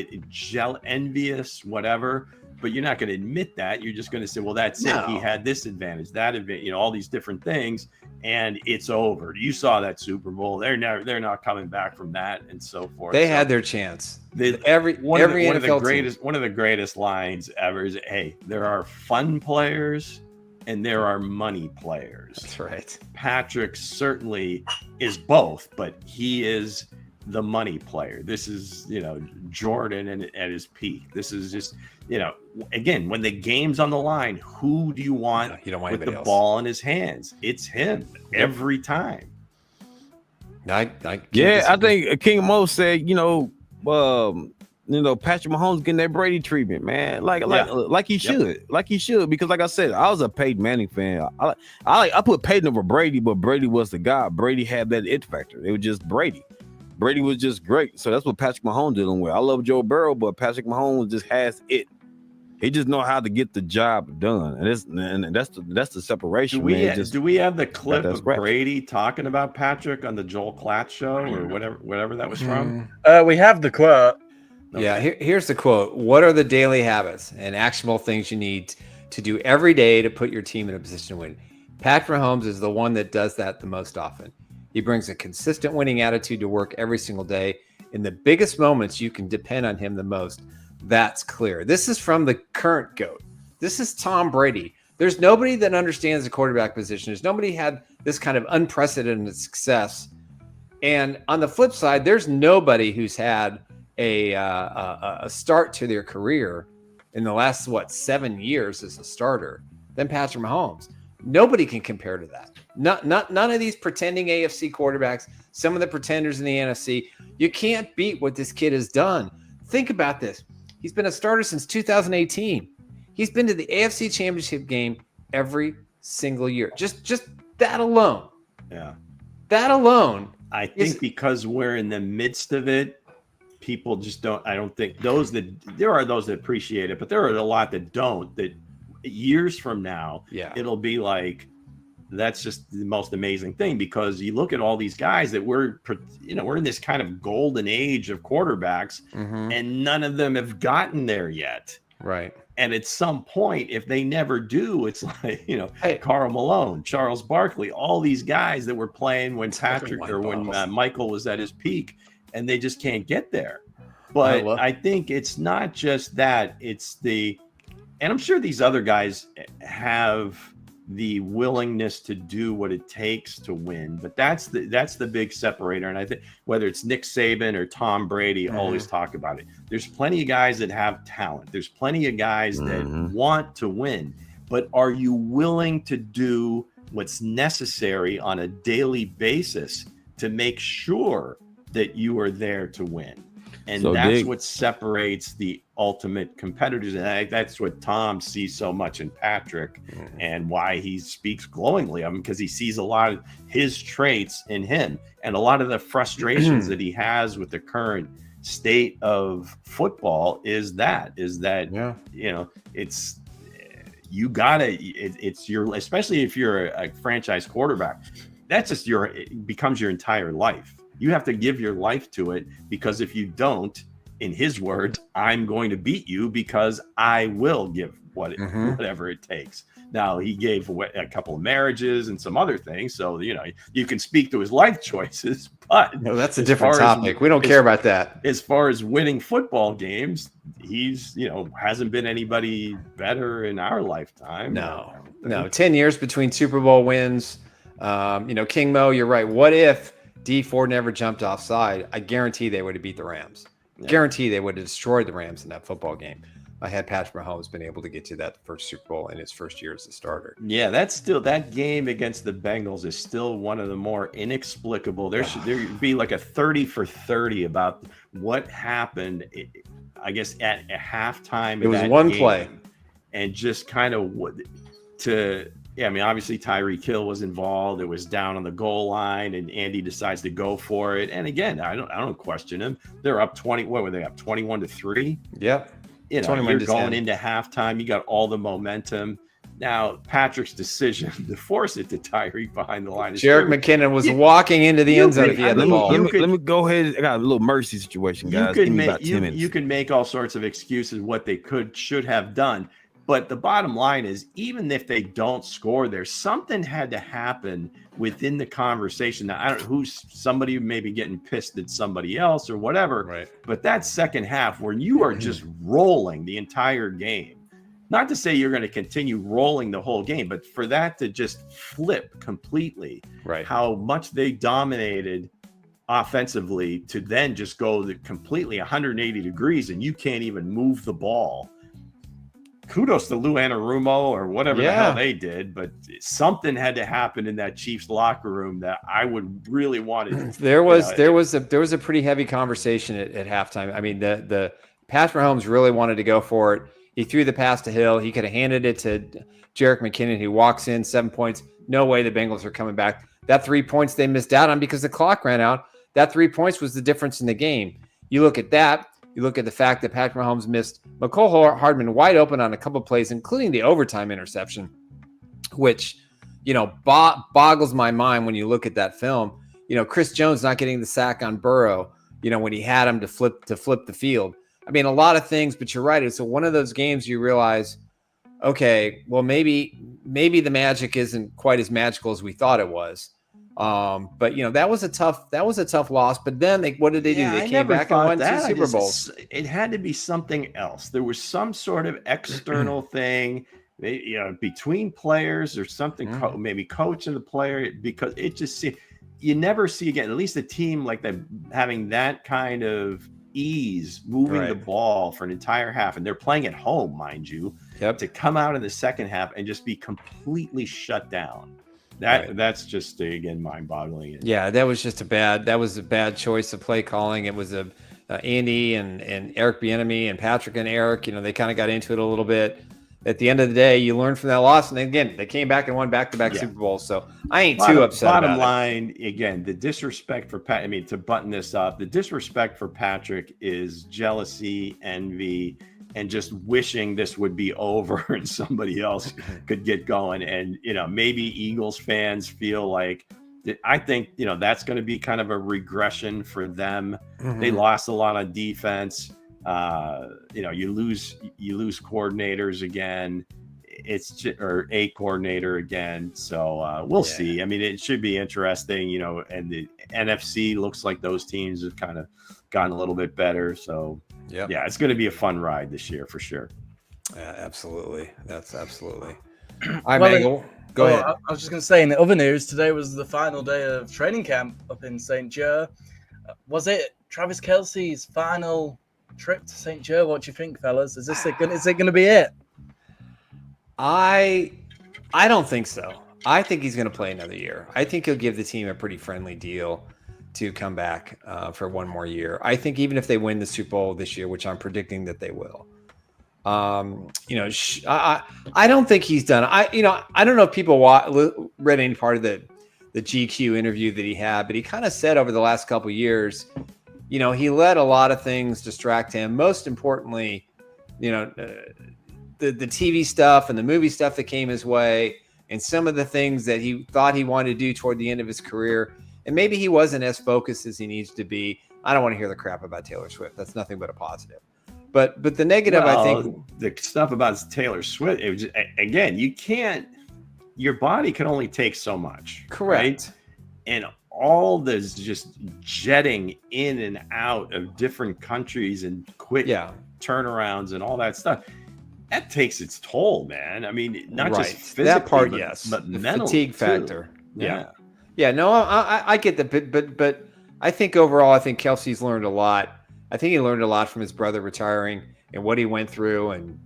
envious, whatever. But you're not going to admit that. You're just going to say, well, that's it. He had this advantage, that advantage, all these different things, and it's over. You saw that Super Bowl. They're not coming back from that, and so forth. They had their chance. One of the greatest lines ever is, hey, there are fun players and there are money players. That's right. Patrick certainly is both, but he is the money player. This is, Jordan at his peak. This is just, again, when the game's on the line, who do you want with the ball in his hands? It's him every time. I think King Mo said, Patrick Mahomes getting that Brady treatment, man. Like he should, because like I said, I was a Peyton Manning fan. I put Peyton over Brady, but Brady was the guy. Brady had that it factor. It was just Brady. Brady was just great. So that's what Patrick Mahomes dealing with. I love Joe Burrow, but Patrick Mahomes just has it. He just know how to get the job done, and that's the separation. Do we have the clip of Brady talking about Patrick on the Joel Klatt show or whatever that was from? We have the quote. Okay. Yeah, here's the quote. What are the daily habits and actionable things you need to do every day to put your team in a position to win? Patrick Mahomes is the one that does that the most often. He brings a consistent winning attitude to work every single day. In the biggest moments, you can depend on him the most. That's clear. This is from the current GOAT. This is Tom Brady. There's nobody that understands the quarterback position. There's nobody had this kind of unprecedented success. And on the flip side, there's nobody who's had a start to their career in the last 7 years as a starter than Patrick Mahomes. Nobody can compare to that. None of these pretending AFC quarterbacks, some of the pretenders in the NFC. You can't beat what this kid has done. Think about this. He's been a starter since 2018. He's been to the AFC Championship game every single year. Just that alone. Yeah. That alone. I think because we're in the midst of it, people just don't. I don't think there are those that appreciate it, but there are a lot that don't. That years from now, it'll be like, that's just the most amazing thing, because you look at all these guys that we're in this kind of golden age of quarterbacks, and none of them have gotten there yet. Right. And at some point, if they never do, it's like, Karl Malone, Charles Barkley, all these guys that were playing when when Michael was at his peak, and they just can't get there. But I think it's not just that, and I'm sure these other guys have the willingness to do what it takes to win, but that's the big separator. And I think whether it's Nick Saban or Tom Brady, always talk about it. There's plenty of guys that have talent. There's plenty of guys that want to win, but are you willing to do what's necessary on a daily basis to make sure that you are there to win? And that's what separates the ultimate competitors. And that's what Tom sees so much in Patrick, and why he speaks glowingly of him, because he sees a lot of his traits in him, and a lot of the frustrations that he has with the current state of football is that it's especially if you're a franchise quarterback, that's just it becomes your entire life. You have to give your life to it, because if you don't, in his words, I'm going to beat you because I will give whatever it takes. Now, he gave away a couple of marriages and some other things, so you can speak to his life choices. But no, that's a different topic. We don't care about that. As far as winning football games, he's hasn't been anybody better in our lifetime. No. 10 years between Super Bowl wins. King Mo, you're right. What if D Ford never jumped offside? I guarantee they would have beat the Rams. Guarantee they would have destroyed the Rams in that football game. I had Patrick Mahomes been able to get to that first Super Bowl in his first year as a starter. Yeah, that game against the Bengals is still one of the more inexplicable. There should be like a 30 for 30 about what happened. I guess at a halftime. It was one play, and just kind of obviously Tyreek Hill was involved. It was down on the goal line, and Andy decides to go for it. And again, I don't question him. They're up 20. What were they up? 21-3. Yep. You're going into halftime. You got all the momentum. Now, Patrick's decision to force it to Tyreek behind the line. Jerick McKinnon was walking into the end zone if he had the ball. Let me go ahead. I got a little mercy situation, guys. You can make all sorts of excuses what they should have done. But the bottom line is, even if they don't score there, something had to happen within the conversation. Now, I don't know somebody may be getting pissed at somebody else or whatever. Right. But that second half where you are just rolling the entire game, not to say you're going to continue rolling the whole game, but for that to just flip completely, right? How much they dominated offensively to then just go completely 180 degrees and you can't even move the ball. Kudos to Lou Anarumo or whatever the hell they did, but something had to happen in that Chiefs locker room that I would really want to. There was a pretty heavy conversation at halftime. I mean, Patrick Mahomes really wanted to go for it. He threw the pass to Hill. He could have handed it to Jerick McKinnon, who walks in 7 points. No way the Bengals are coming back. That 3 points they missed out on because the clock ran out. That 3 points was the difference in the game. You look at that. You look at the fact that Patrick Mahomes missed McCole Hardman wide open on a couple of plays, including the overtime interception, which, boggles my mind when you look at that film. Chris Jones not getting the sack on Burrow, when he had him to flip the field. I mean, a lot of things, but you're right. It's one of those games you realize, okay, well, maybe the magic isn't quite as magical as we thought it was. But that was a tough loss. But then what did they do? They came back and won 2 Super Bowls. It had to be something else. There was some sort of external thing, between players or something, maybe coaching the player, because it just you never see again, at least a team like that having that kind of ease moving the ball for an entire half, and they're playing at home, mind you, to come out in the second half and just be completely shut down. That's just, again, mind-boggling. Yeah, that was a bad choice of play calling. It was Andy and Eric Bieniemy and Patrick and Eric. They kind of got into it a little bit. At the end of the day, you learn from that loss, and again, they came back and won back-to-back Super Bowls. So I ain't too upset about it. Bottom line, again, the disrespect for Pat. I mean, to button this up, the disrespect for Patrick is jealousy, envy, and just wishing this would be over and somebody else could get going. And, maybe Eagles fans feel like, I think, that's going to be kind of a regression for them. Mm-hmm. They lost a lot on defense. You lose coordinators again. Or a coordinator again. So we'll see. I mean, it should be interesting, and the NFC looks like those teams have kind of gotten a little bit better. So yeah, it's going to be a fun ride this year for sure. Yeah, absolutely. That's absolutely. Go ahead. I was just going to say, in the other news, today was the final day of training camp up in St. Joe. Was it Travis Kelce's final trip to St. Joe? What do you think, fellas? Is it going to be it? I don't think so. I think he's going to play another year. I think he'll give the team a pretty friendly deal to come back for one more year. I think even if they win the Super Bowl this year, which I'm predicting that they will, I don't think he's done. I don't know if people read any part of the GQ interview that he had, but he kind of said over the last couple of years, he let a lot of things distract him. Most importantly, the TV stuff and the movie stuff that came his way, and some of the things that he thought he wanted to do toward the end of his career. And maybe he wasn't as focused as he needs to be. I don't want to hear the crap about Taylor Swift. That's nothing but a positive. But the negative, I think, the stuff about Taylor Swift, it was just, again, your body can only take so much. Correct. Right? And all this just jetting in and out of different countries and quick turnarounds and all that stuff, that takes its toll, man. I mean, not just physically, that part, but the mental fatigue too. factor. Yeah. No, I get that, but I think overall, I think Kelce's learned a lot. I think he learned a lot from his brother retiring and what he went through and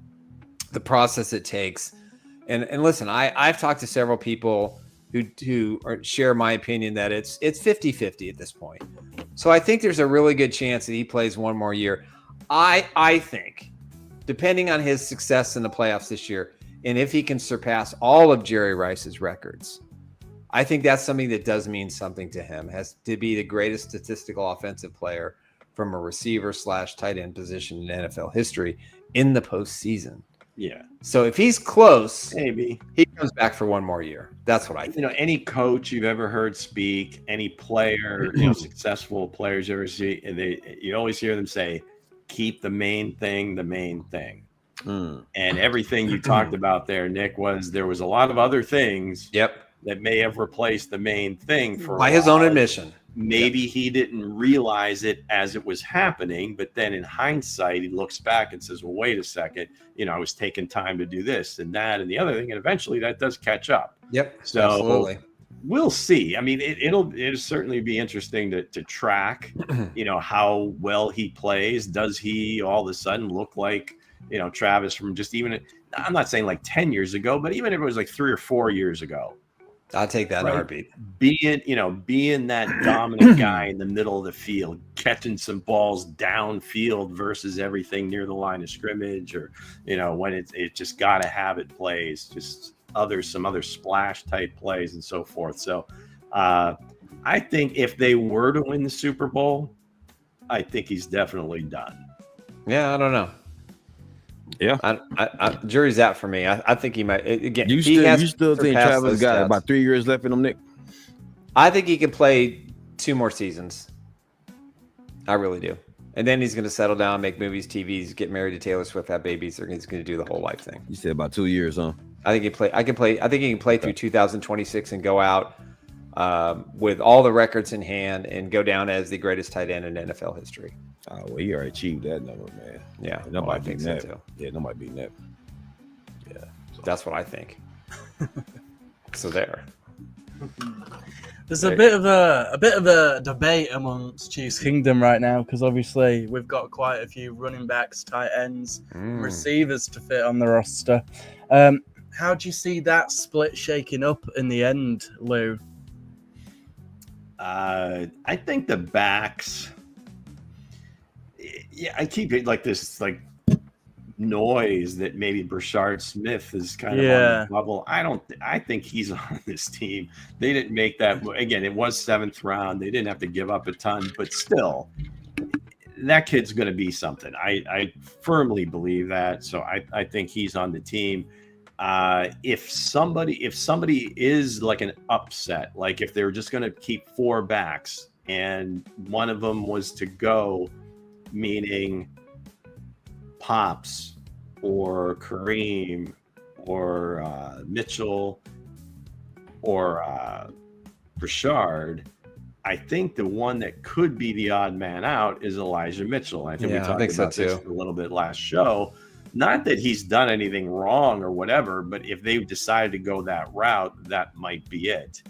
the process it takes. And listen, I've talked to several people who share my opinion that it's 50-50 at this point. So I think there's a really good chance that he plays one more year. I think, depending on his success in the playoffs this year, and if he can surpass all of Jerry Rice's records, I think that's something that does mean something to him, has to be the greatest statistical offensive player from a receiver / tight end position in NFL history in the postseason. Yeah. So if he's close, maybe he comes back for one more year. That's what I think. Any coach you've ever heard speak, any player, successful players you ever see, you always hear them say, keep the main thing the main thing. And everything you talked about there, Nick, there was a lot of other things that may have replaced the main thing for by his own admission. Maybe he didn't realize it as it was happening, but then in hindsight, he looks back and says, well, wait a second, I was taking time to do this and that and the other thing. And eventually that does catch up. Yep. So absolutely. We'll see. I mean, it'll certainly be interesting to track, how well he plays. Does he all of a sudden look like, Travis from just even, I'm not saying like 10 years ago, but even if it was like 3 or 4 years ago, I'll take that in a heartbeat. Being that dominant guy in the middle of the field, catching some balls downfield versus everything near the line of scrimmage, or when it just got to have it plays, just some other splash type plays and so forth. So I think if they were to win the Super Bowl, I think he's definitely done. Yeah, I don't know. Yeah, I jury's out for me. I think he might. Again, you still think Travis got about 3 years left in him, Nick? I think he can play 2 more seasons. I really do. And then he's going to settle down, make movies, TVs, get married to Taylor Swift, have babies. He's going to do the whole life thing. You said about 2 years, huh? I think I think he can play through 2026 and go out with all the records in hand and go down as the greatest tight end in NFL history. Oh, well, he already achieved that number, man. Yeah, nobody beating that. Too. Yeah, nobody beating that. Yeah, that's what I think. So there. There's a bit of a debate amongst Chiefs Kingdom right now, because obviously we've got quite a few running backs, tight ends, receivers to fit on the roster. How do you see that split shaking up in the end, Lou? I think the backs. Yeah, I keep it like this, noise that maybe Brashard Smith is kind of on the bubble. I think he's on this team. They didn't make that. Again, it was 7th round. They didn't have to give up a ton, but still, that kid's going to be something. I firmly believe that. So I think he's on the team. If somebody is like an upset, like if they were just going to keep 4 backs and one of them was to go, meaning Pops or Kareem or Mitchell or Brashard, I think the one that could be the odd man out is Elijah Mitchell. I think we talked about this a little bit last show. Not that he's done anything wrong or whatever, but if they've decided to go that route, that might be it.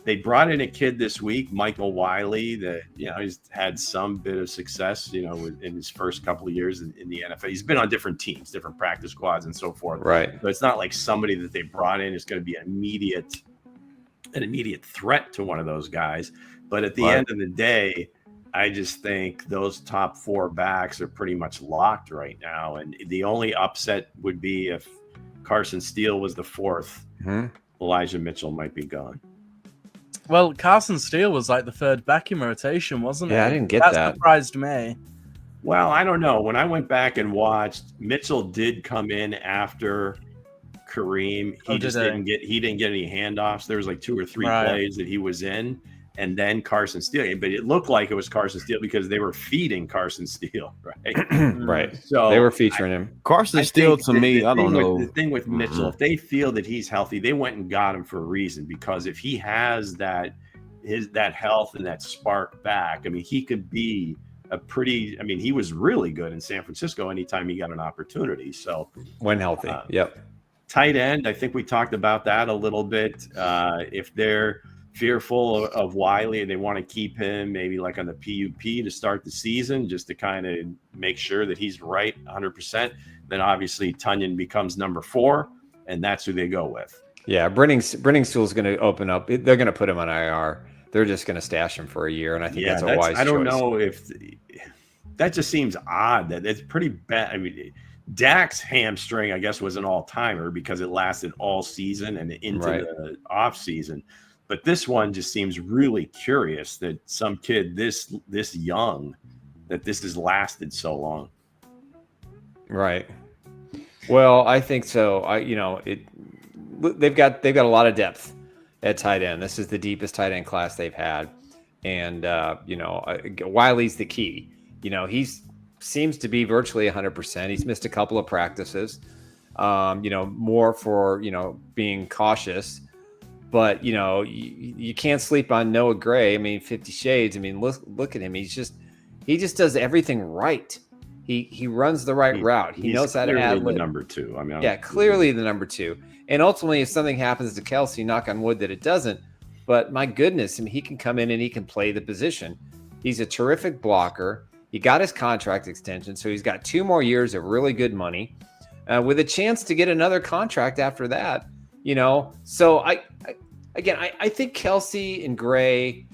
They brought in a kid this week, Michael Wiley, that he's had some bit of success, in his first couple of years in the NFL. He's been on different teams, different practice squads, and so forth. Right. So it's not like somebody that they brought in is going to be an immediate threat to one of those guys. But at the end of the day, I just think those top 4 backs are pretty much locked right now. And the only upset would be if Carson Steele was the 4th. Elijah Mitchell might be gone. Well, Carson Steele was like the 3rd back in rotation, wasn't he? Yeah, I didn't get that. That surprised me. Well, I don't know. When I went back and watched, Mitchell did come in after Kareem. He didn't get any handoffs. There was like 2 or 3 plays that he was in. And then Carson Steele, but it looked like it was Carson Steele because they were feeding Carson Steele, right? Right. So they were featuring him. Carson Steele, to me, I don't know. The thing with Mitchell, if they feel that he's healthy, they went and got him for a reason. Because if he has that health and that spark back, I mean, he could be he was really good in San Francisco anytime he got an opportunity. So when healthy, yep. Tight end, I think we talked about that a little bit. If they're fearful of Wiley and they want to keep him maybe like on the PUP to start the season just to kind of make sure that he's right 100%, then obviously Tunyon becomes number 4 and that's who they go with. Yeah, Brenning Sewell's going to open up. They're going to put him on IR. They're just going to stash him for a year, and I think that's a wise choice. I don't know if that just seems odd. That it's pretty bad. I mean, Dak's hamstring, I guess, was an all-timer because it lasted all season and into the off season. But this one just seems really curious that some kid this young, that this has lasted so long. Right. Well, I think so. They've got a lot of depth at tight end. This is the deepest tight end class they've had, and Wiley's the key. He seems to be virtually 100%. He's missed a couple of practices, more for being cautious. But you can't sleep on Noah Gray. I mean, 50 Shades. I mean, look at him. He just does everything right. He runs the right route. He knows how to add the number 2. I mean, clearly the number 2. And ultimately, if something happens to Kelsey, knock on wood that it doesn't. But my goodness, I mean, he can come in and he can play the position. He's a terrific blocker. He got his contract extension, so he's got 2 more years of really good money, with a chance to get another contract after that. So I think Kelsey and Gray,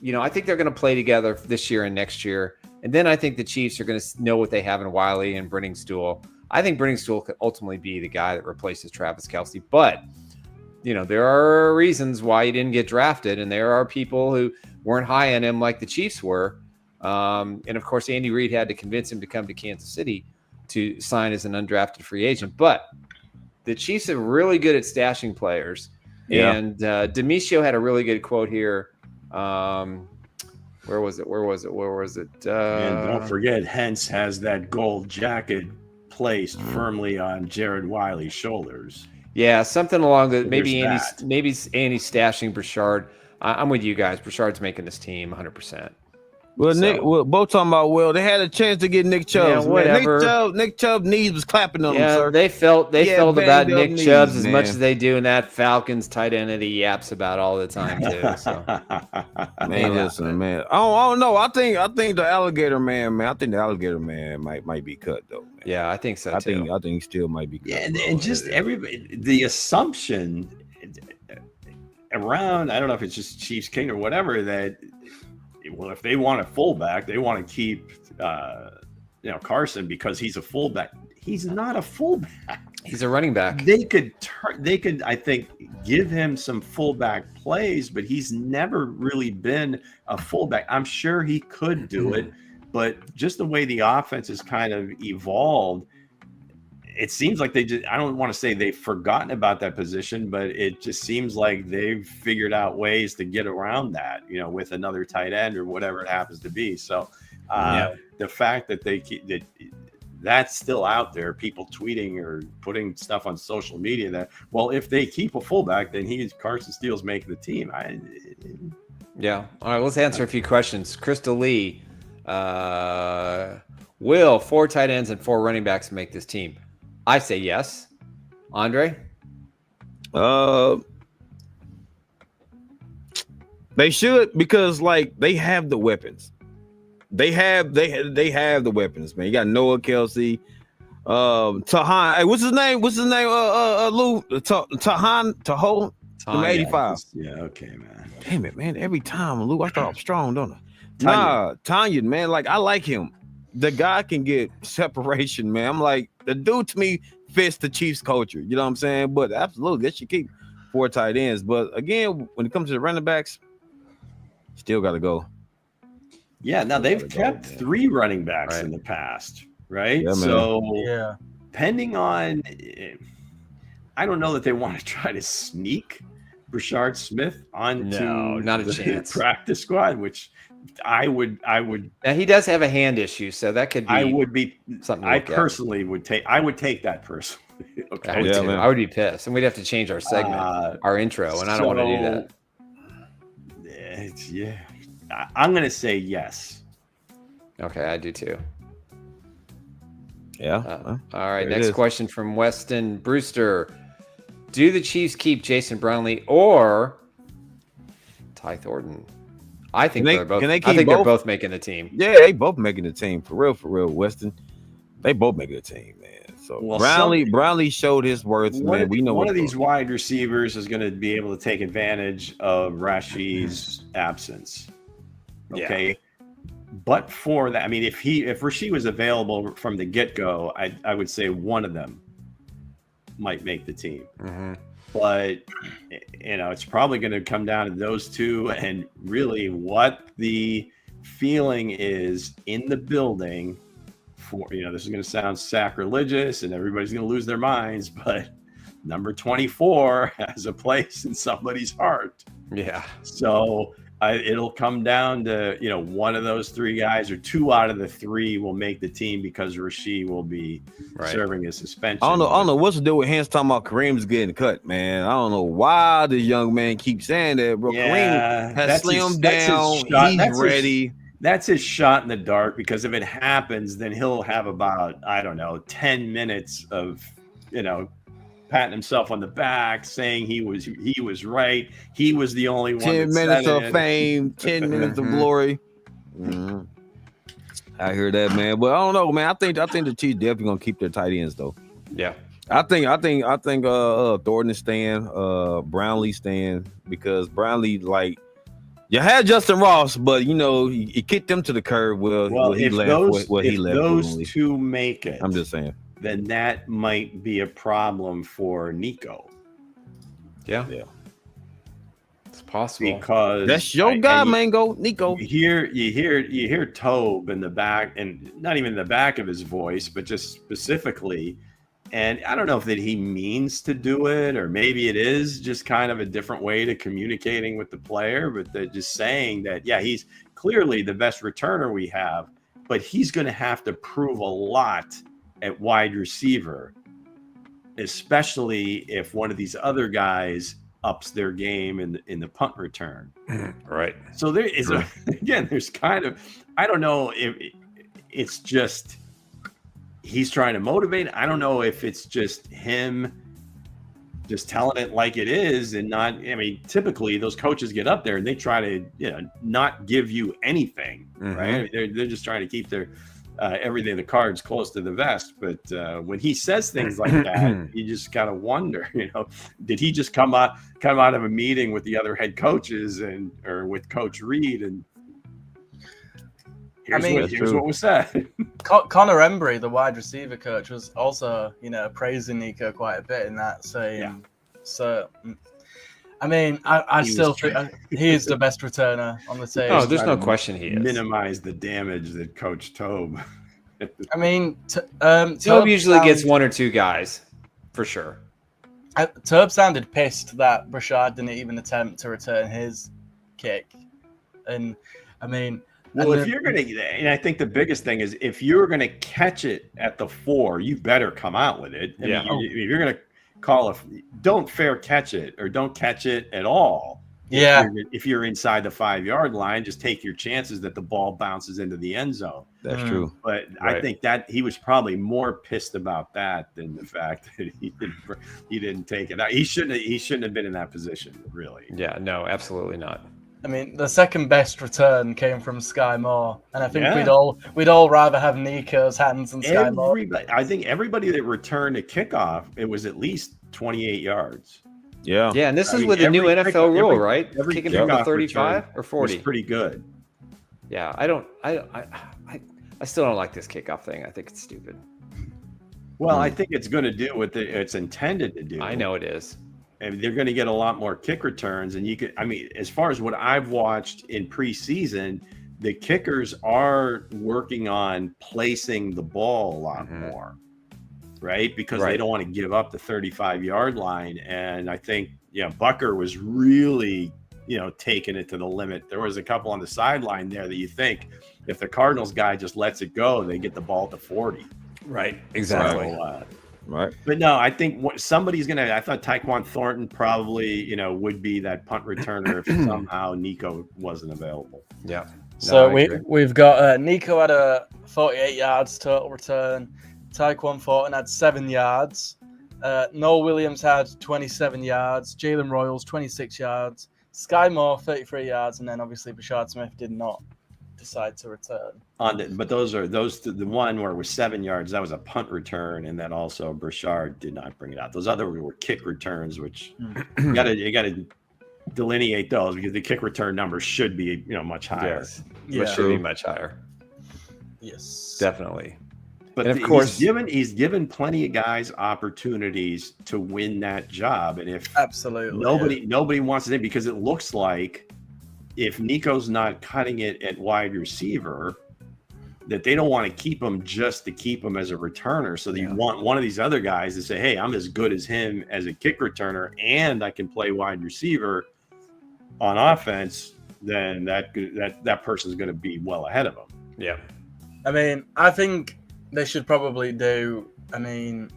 I think they're going to play together this year and next year. And then I think the Chiefs are going to know what they have in Wiley and Brenningstool. I think Brenningstool could ultimately be the guy that replaces Travis Kelsey. But, there are reasons why he didn't get drafted. And there are people who weren't high on him like the Chiefs were. And, of course, Andy Reid had to convince him to come to Kansas City to sign as an undrafted free agent. But the Chiefs are really good at stashing players. Yeah. And Demisio had a really good quote here. Where was it? And don't forget, Hentz has that gold jacket placed firmly on Jared Wiley's shoulders. Yeah, something along the maybe Andy's stashing Brashard. I'm with you guys. Brashard's making this team 100%. Well, Nick, both talking about they had a chance to get Nick Chubb. Yeah, whatever. Nick Chubb's knees was clapping on him, sir. They felt about Nick Chubb's as much as they do in that Falcons tight end that he yaps about all the time too. So. Listen, man. I don't know. I think the alligator man, might be cut though. Man. Yeah, I think so too. I think he still might be cut. Yeah, and just everybody, the assumption around, I don't know if it's just Chiefs King or whatever, that if they want a fullback, they want to keep Carson because he's a fullback. He's not a fullback. He's a running back. They could I think, give him some fullback plays, but he's never really been a fullback. I'm sure he could do it, but just the way the offense has kind of evolved, it seems like I don't want to say they've forgotten about that position, but it just seems like they've figured out ways to get around that, with another tight end or whatever it happens to be. So the fact that that's still out there, people tweeting or putting stuff on social media that, well, if they keep a fullback, then Carson Steele's making the team. Yeah. All right, let's answer a few questions. Crystal Lee, will 4 tight ends and 4 running backs make this team? I say yes. Andre? They should, because they have the weapons. They have the weapons, man. You got Noah Kelsey, Tahan. Hey, what's his name? Lou? Taho? 85. Yeah, okay, man. Damn it, man. Every time, Lou, I start strong, don't I? Tanya, man. I like him. The guy can get separation, man. I'm like, the dude to me fits the Chiefs culture. You know what I'm saying? But absolutely, they should keep 4 tight ends. But again, when it comes to the running backs, still got to go. Yeah, now they've kept 3 running backs in the past, right? Yeah, so depending on, I don't know that they want to try to sneak Brashard Smith onto not a chance. Practice squad, which I would. Now he does have a hand issue, so that could be. Something. I personally would take. I would take that personally. Okay. I would be pissed, and we'd have to change our segment, our intro, and I don't want to do that. I'm going to say yes. Okay, I do too. Yeah. All right. Next question from Weston Brewster: do the Chiefs keep Jason Brownlee or Ty Thornton? I think they're both. They're both making the team. Yeah, they both making the team for real. Weston, they both making the team, man. So Brownlee showed his worth, man. We know one of these wide receivers is going to be able to take advantage of Rashid's absence. Okay. Yeah. But for that, I mean, if Rashid was available from the get-go, I would say one of them might make the team. Mm-hmm. But it's probably going to come down to those two, and really what the feeling is in the building for, this is going to sound sacrilegious and everybody's going to lose their minds, but number 24 has a place in somebody's heart. Yeah. So it'll come down to, one of those 3 guys or 2 out of the 3 will make the team because Rashid will be serving a suspension. I don't know what's to do with hands talking about Kareem's getting cut, man. I don't know why this young man keeps saying that, bro. Yeah, Kareem has slimmed down. He's ready. That's his shot in the dark, because if it happens, then he'll have about, 10 minutes of, patting himself on the back, saying he was right. He was the only one. 10 minutes of fame, 10 minutes of glory. Mm-hmm. I hear that, man. But I don't know, man. I think the Chiefs definitely gonna keep their tight ends though. Yeah. I think Thornton is staying, Brownlee staying, because Brownlee, like, you had Justin Ross, but he kicked them to the curb. Well, he if left. those, He left. those two make it, I'm just saying. then that might be a problem for Nico. Yeah. It's possible. Because that's your guy, Mango, Nico. You hear Tobe in the back, and not even in the back of his voice, but just specifically. And I don't know if that he means to do it, or maybe it is just kind of a different way to communicating with the player, but they're just saying that, yeah, he's clearly the best returner we have, but he's going to have to prove a lot at wide receiver, especially if one of these other guys ups their game in the punt return. Right. So there is, again, there's kind of, I don't know if it's just he's trying to motivate. I don't know if it's just him just telling it like it is and not, I mean, typically those coaches get up there and they try to, not give you anything, right? They're just trying to keep their everything, the cards close to the vest. But when he says things like that, you just gotta wonder, did he just come out of a meeting with the other head coaches or with Coach Reed and here's what was said. Connor Embry, the wide receiver coach, was also, praising Nico quite a bit in that, saying, so, I mean, I still think he is the best returner on the team. Oh, there's no question he is. Minimize the damage that Coach Tobe. I mean, Tobe usually gets one or two guys, for sure. Tobe sounded pissed that Brashard didn't even attempt to return his kick. And, I mean... Well, if you're going to, and I think the biggest thing is if you're going to catch it at the 4, you better come out with it. I mean, if you're going to call don't fair catch it or don't catch it at all. Yeah. If you're inside the 5-yard line, just take your chances that the ball bounces into the end zone. That's true. But I think that he was probably more pissed about that than the fact that he didn't take it. He shouldn't have been in that position, really. Yeah, no, absolutely not. I mean, the second best return came from Sky Moore, and I think we'd all rather have Nico's hands than Sky Moore. I think everybody that returned a kickoff, it was at least 28 yards. Yeah, and this is with the new NFL rule, right? Kicking from the 35 or 40, pretty good. Yeah, I still don't like this kickoff thing. I think it's stupid. Well, I think it's going to do what it's intended to do. I know it is. And they're going to get a lot more kick returns. And as far as what I've watched in preseason, the kickers are working on placing the ball a lot more, right? Because they don't want to give up the 35-yard line. And I think, Bucker was really, taking it to the limit. There was a couple on the sideline there that you think if the Cardinals guy just lets it go, they get the ball to 40. Right. Exactly. So, right. But no, I think somebody's going to, I thought Tyquan Thornton probably, would be that punt returner if somehow Nico wasn't available. Yeah. No, so we've got Nico had a 48 yards total return. Tyquan Thornton had 7 yards. Noel Williams had 27 yards. Jalen Royals, 26 yards. Sky Moore, 33 yards. And then obviously Brashard Smith did not decide to return. But the one where it was 7 yards, that was a punt return, and then also Brashard did not bring it out. Those other were kick returns, which you gotta delineate those because the kick return numbers should be much higher. Yes. Should be much higher. Yes, definitely. But of course, he's given plenty of guys opportunities to win that job, and if nobody wants it because it looks like if Nico's not cutting it at wide receiver, that they don't want to keep him just to keep him as a returner. So you want one of these other guys to say, hey, I'm as good as him as a kick returner and I can play wide receiver on offense, then that person's going to be well ahead of him. Yeah. I mean, I think they should probably do,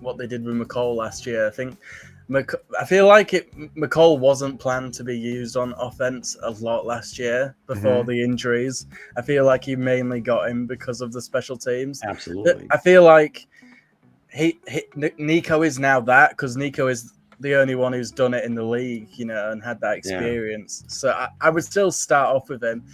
what they did with McCall last year. I feel like McCall wasn't planned to be used on offense a lot last year before the injuries. I feel like he mainly got him because of the special teams. Absolutely. I feel like Nico is now that because Nico is the only one who's done it in the league, and had that experience. Yeah. So I would still start off with him.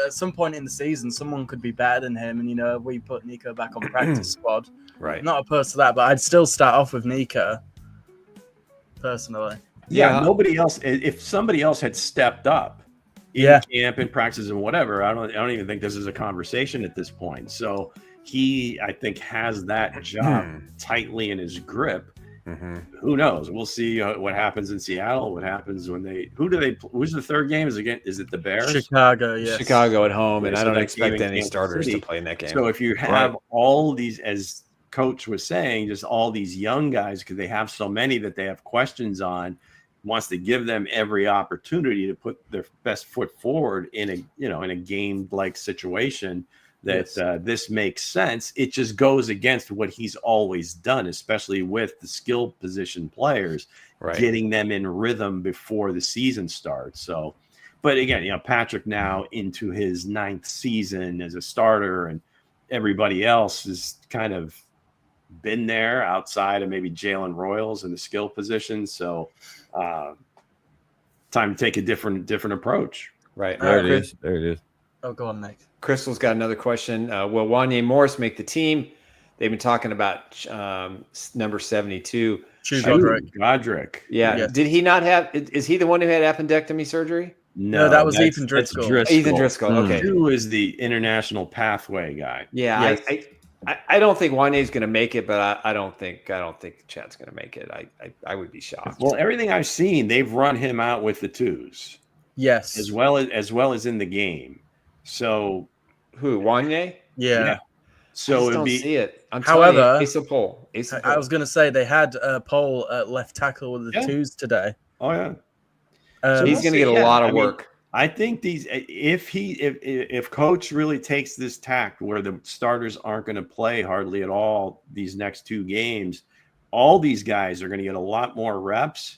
At some point in the season, someone could be better than him, and we put Nico back on practice squad. Right. Not opposed to that, but I'd still start off with Nico, personally. Yeah, nobody else. If somebody else had stepped up in camp and practices and whatever, I don't even think this is a conversation at this point. So he, I think, has that job tightly in his grip. Who knows? We'll see what happens in Seattle. What happens when who's the third game? Is it the Bears? Chicago, yes. Chicago at home, and So I don't that expect game in any Kansas starters City. to play in that game. So if you have all these, as Coach was saying, just all these young guys, because they have so many that they have questions on, wants to give them every opportunity to put their best foot forward in a game like situation. That this makes sense. It just goes against what he's always done, especially with the skill position players, getting them in rhythm before the season starts. So, but again, Patrick now into his 9th season as a starter, and everybody else has kind of been there outside of maybe Jalen Royals in the skill position. So, time to take a different approach. Right. There it is. There it is. Oh, go on, Nick. Crystal's got another question. Will Wanye Morris make the team? They've been talking about number 72. Godric. Yeah. Yes. Did he not have? Is he the one who had appendectomy surgery? No, that was Ethan Driscoll. Ethan Driscoll. Okay. Who is the international pathway guy? Yeah. Yes. I don't think Wanye's going to make it, but I don't think Chad's going to make it. I would be shocked. Well, everything I've seen, they've run him out with the twos. Yes. As well as in the game. So who, Wanye? Yeah. So it'd be see it. However, Asa Pole. I was going to say they had Pole at left tackle with the twos today. Oh yeah. So he's going to get a lot of work. I think if Coach really takes this tack where the starters aren't going to play hardly at all these next 2 games, all these guys are going to get a lot more reps.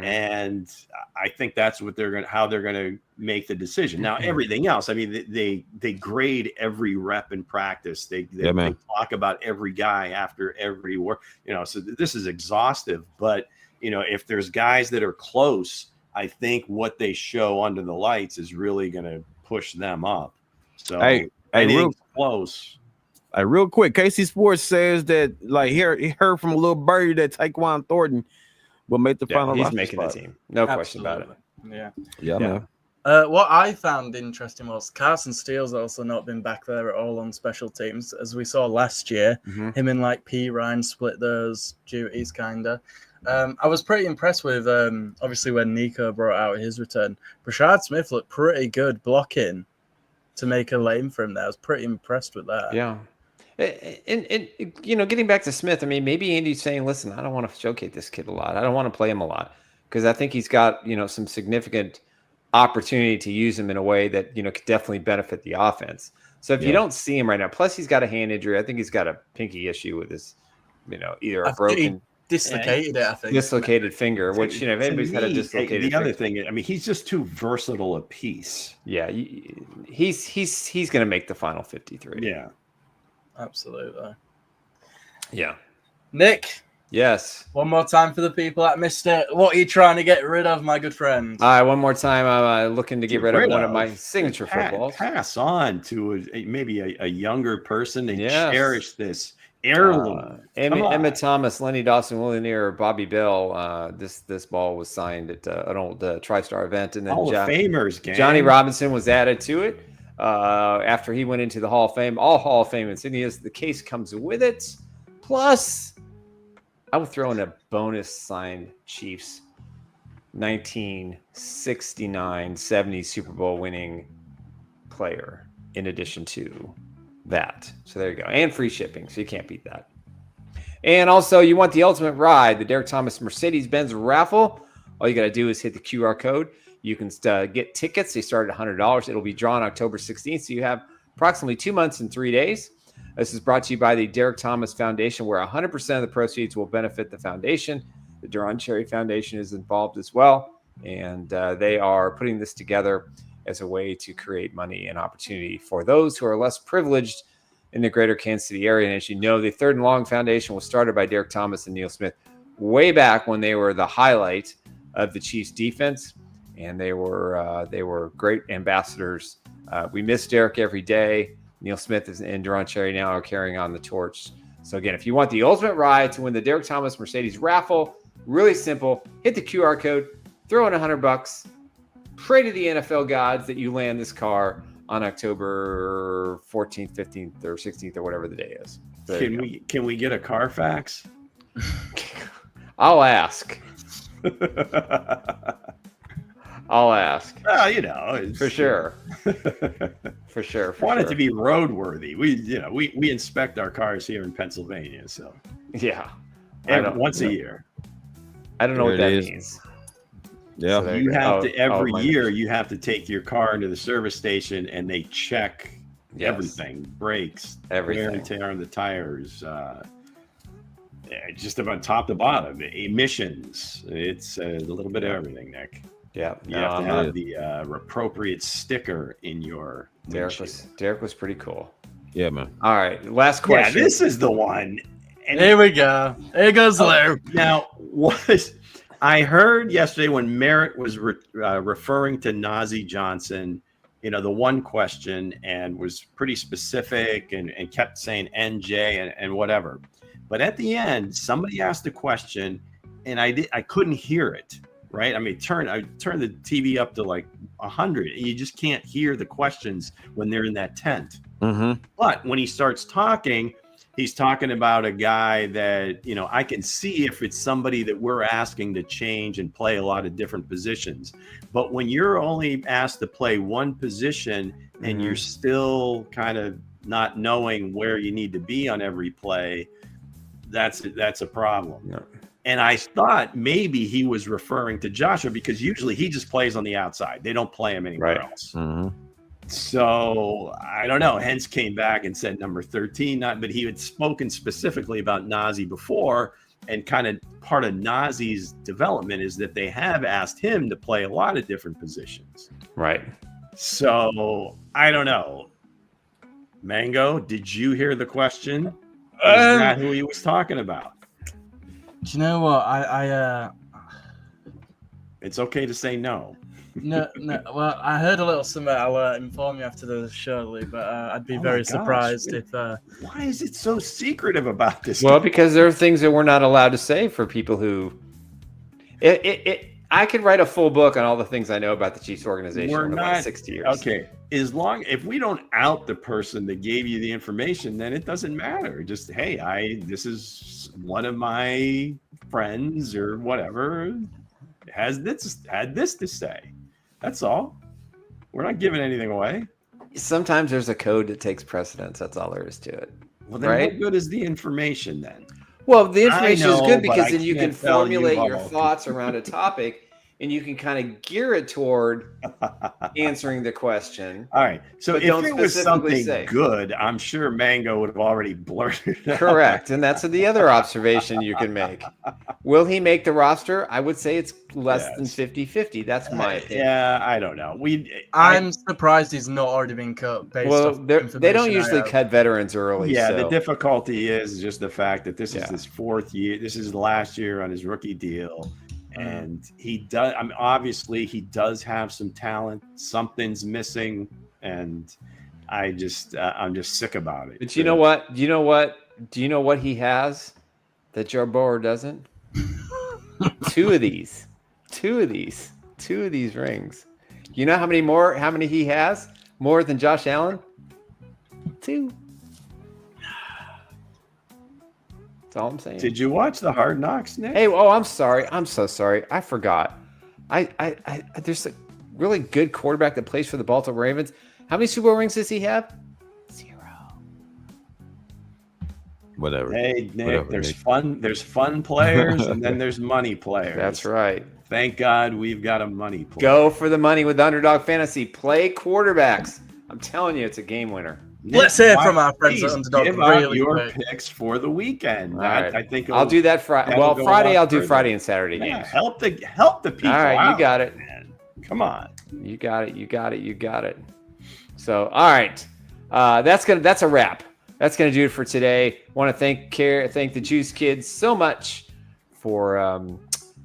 And I think that's what how they're going to make the decision. Now, everything else, I mean, they grade every rep in practice. They talk about every guy after every work, so this is exhaustive. But, if there's guys that are close, I think what they show under the lights is really going to push them up. So real close. Real quick, KC Sports says that he heard from a little birdie that Tyquan Thornton will make the final. He's making the team. No question about it. Yeah. Man. What I found interesting was Carson Steele's also not been back there at all on special teams, as we saw last year. Him and P. Ryan split those duties, kinda. I was pretty impressed with obviously when Nico brought out his return. Brashard Smith looked pretty good blocking to make a lane for him there. I was pretty impressed with that. Yeah. And getting back to Smith, I mean, maybe Andy's saying, listen, I don't want to showcase this kid a lot. I don't want to play him a lot because I think he's got, some significant opportunity to use him in a way that, could definitely benefit the offense. So if you don't see him right now, plus he's got a hand injury. I think he's got a pinky issue with his, either a broken dislocated finger, which, if anybody's got a dislocated the finger. other thing, I mean, he's just too versatile a piece. Yeah. He's going to make the final 53. Yeah. Absolutely. Yeah. Nick. Yes. One more time for the people that missed it. What are you trying to get rid of, my good friend? All right, one more time. I'm looking to get rid of one of my signature footballs. Pass on to maybe a younger person and cherish this heirloom. Emmett Thomas, Lenny Dawson, Willie Neer, Bobby Bell. This ball was signed at an old TriStar event, and then Hall of Famers game. Johnny Robinson was added to it. After he went into the Hall of Fame, all Hall of Fame insignias, the case comes with it. Plus, I will throw in a bonus signed Chiefs 1969-70 Super Bowl winning player in addition to that. So there you go. And free shipping, so you can't beat that. And also, you want the ultimate ride, the Derek Thomas Mercedes-Benz raffle. All you got to do is hit the QR code. You can get tickets. They start at $100. It'll be drawn October 16th. So you have approximately 2 months and 3 days. This is brought to you by the Derek Thomas Foundation, where 100% of the proceeds will benefit the foundation. The Duran Cherry Foundation is involved as well. And they are putting this together as a way to create money and opportunity for those who are less privileged in the greater Kansas City area. And as you know, the Third and Long Foundation was started by Derek Thomas and Neil Smith way back when they were the highlight of the Chiefs defense. And they were great ambassadors. We miss Derek every day. Neil Smith and Duran Cherry now are carrying on the torch. So again, if you want the ultimate ride to win the Derek Thomas Mercedes raffle, really simple. Hit the QR code, throw in $100, pray to the NFL gods that you land this car on October 14th, 15th, or 16th, or whatever the day is. Can we get a Carfax? I'll ask. I'll ask. Well, for sure. For sure. Want it to be roadworthy. We inspect our cars here in Pennsylvania, so yeah, once a year. I don't know what that means. Yeah, so you have to every year. You have to take your car into the service station, and they check everything: brakes, wear and tear on the tires, just about top to bottom, emissions. It's a little bit of everything, Nick. Yeah, you have to have the appropriate sticker in your. Derek was pretty cool. Yeah, man. All right, last question. Yeah, this is the one. And here we go. Here goes Lou. Now, I heard yesterday when Merritt was referring to Nazi Johnson, the one question, and was pretty specific and kept saying NJ and whatever. But at the end, somebody asked a question, and I couldn't hear it. Right? I mean, I turned the TV up to like 100, and you just can't hear the questions when they're in that tent. Mm-hmm. But when he starts talking, he's talking about a guy that, I can see if it's somebody that we're asking to change and play a lot of different positions. But when you're only asked to play one position and you're still kind of not knowing where you need to be on every play, that's a problem. Yeah. And I thought maybe he was referring to Joshua because usually he just plays on the outside. They don't play him anywhere else. Mm-hmm. So I don't know. Hence came back and said number 13, but he had spoken specifically about Nazi before, and kind of part of Nazi's development is that they have asked him to play a lot of different positions. Right. So I don't know. Mango, did you hear the question? Is that who he was talking about? Do you know what? I It's okay to say no. No. Well, I heard a little something. I'll inform you after the show, Lee, but I'd be very surprised if. Why is it so secretive about this? Well, because there are things that we're not allowed to say for people who. I could write a full book on all the things I know about the Chiefs organization in about 60 years. Okay, if we don't out the person that gave you the information, then it doesn't matter. Just hey, this is one of my friends or whatever had this to say. That's all. We're not giving anything away. Sometimes there's a code that takes precedence. That's all there is to it. Well, then what good is the information then? Well, the information is good because then you can can't tell formulate you your all. thoughts around a topic, and you can kind of gear it toward answering the question. All right. So but if don't it was specifically something say. good, I'm sure Mango would have already blurted it out. Correct. And that's the other observation you can make. Will he make the roster? I would say it's less than 50-50. That's my opinion. Yeah, I don't know. I'm surprised he's not already been cut. Based off they don't information usually I have. cut veterans early. Yeah, so. the difficulty is just the fact that this is his fourth year. This is last year on his rookie deal. And he does. I mean, obviously, he does have some talent. Something's missing, and I'm just sick about it. But you know what? Do you know what he has that Joe Burrow doesn't? Two of these rings. You know how many he has? More than Josh Allen? 2. That's all I'm saying. Did you watch the Hard Knocks, Nick? Hey, I'm sorry. I'm so sorry. I forgot. There's a really good quarterback that plays for the Baltimore Ravens. How many Super Bowl rings does he have? 0. Whatever. Hey, Nick, Whatever, there's Nick. there's fun players, and then there's money players. That's right. Thank God we've got a money player. Go for the money with Underdog Fantasy. Play quarterbacks. I'm telling you, it's a game winner. Nick, Let's hear from our friends at Underdog. Give out Really your quick. picks for the weekend. All right. I think I'll do that Friday. that'll Well, go Friday a lot I'll do further. Friday and Saturday Yeah, games. help the people. All right, out, you got it. man. Come on. You got it. So, all right, that's a wrap. That's gonna do it for today. Want to thank the Juice Kids so much for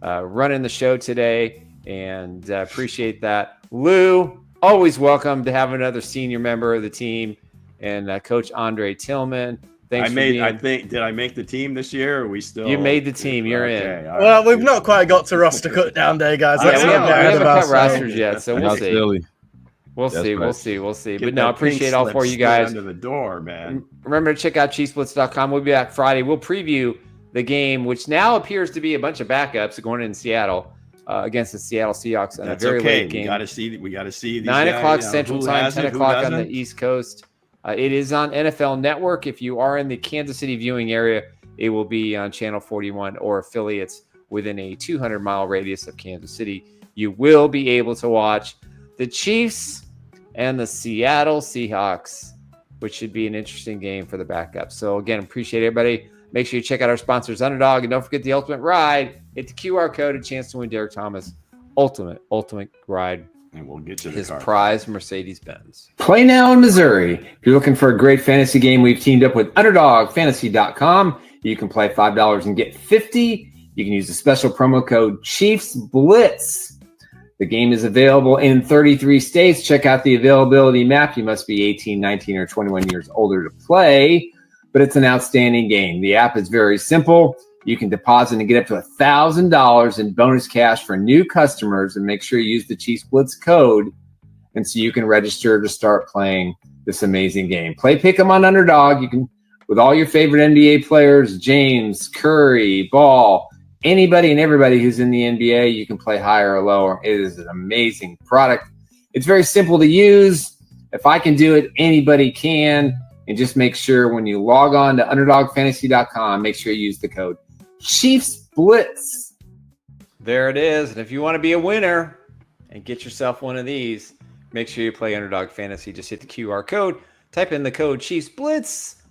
running the show today, and appreciate that. Lou, always welcome to have another senior member of the team, and Coach Andre Tillman. Thanks did I make the team this year? Or are we still? You made the team. You're in. Well, we've not quite got to roster cut down day, guys. We haven't cut rosters yet, so we'll see. We'll see. But no, I appreciate all four of you guys. Under the door, man. Remember to check out ChiefsBlitz.com. We'll be back Friday. We'll preview the game, which now appears to be a bunch of backups going in Seattle against the Seattle Seahawks in a very late game. We got to see. These 9 o'clock guys, Central Time, 10 o'clock on the East Coast. It is on NFL Network. If you are in the Kansas City viewing area, it will be on Channel 41 or affiliates within a 200-mile radius of Kansas City. You will be able to watch the Chiefs and the Seattle Seahawks, which should be an interesting game for the backup. So, again, appreciate everybody. Make sure you check out our sponsors, Underdog, and don't forget the Ultimate Ride. Hit the QR code, a chance to win Derek Thomas' Ultimate Ride. And we'll get to his prize Mercedes-Benz. Play now in Missouri. If you're looking for a great fantasy game, we've teamed up with UnderdogFantasy.com. You can play $5 and get $50. You can use the special promo code Chiefs Blitz. The game is available in 33 states. Check out the availability map. You must be 18, 19, or 21 years older to play, but it's an outstanding game. The app is very simple. You can deposit and get up to $1,000 in bonus cash for new customers, and make sure you use the Chiefs Blitz code, and so you can register to start playing this amazing game. Play Pick'em on Underdog. You can, with all your favorite NBA players, James, Curry, Ball, anybody and everybody who's in the NBA, you can play higher or lower. It is an amazing product. It's very simple to use. If I can do it, anybody can. And just make sure when you log on to UnderdogFantasy.com, make sure you use the code Chiefs Blitz. There it is. And if you want to be a winner and get yourself one of these, make sure you play Underdog Fantasy. Just hit the QR code, type in the code Chiefs Blitz,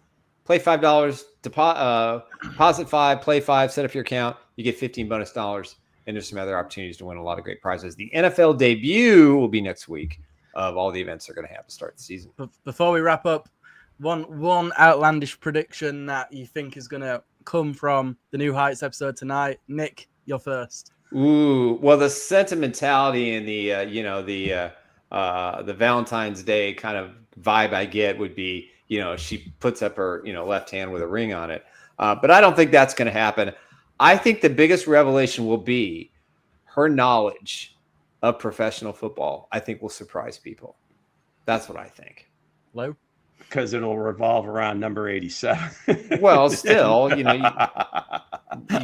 play $5, deposit $5, play $5, set up your account. You get $15 bonus, and there's some other opportunities to win a lot of great prizes. The NFL debut will be next week of all the events they're going to have to start the season. Before we wrap up, one outlandish prediction that you think is going to come from the New Heights episode tonight. Nick, you're first. Ooh, well, the sentimentality and the Valentine's Day kind of vibe I get would be, she puts up her, left hand with a ring on it. But I don't think that's going to happen. I think the biggest revelation will be her knowledge of professional football. I think will surprise people. That's what I think. Low? Because it'll revolve around number 87. Well, still, you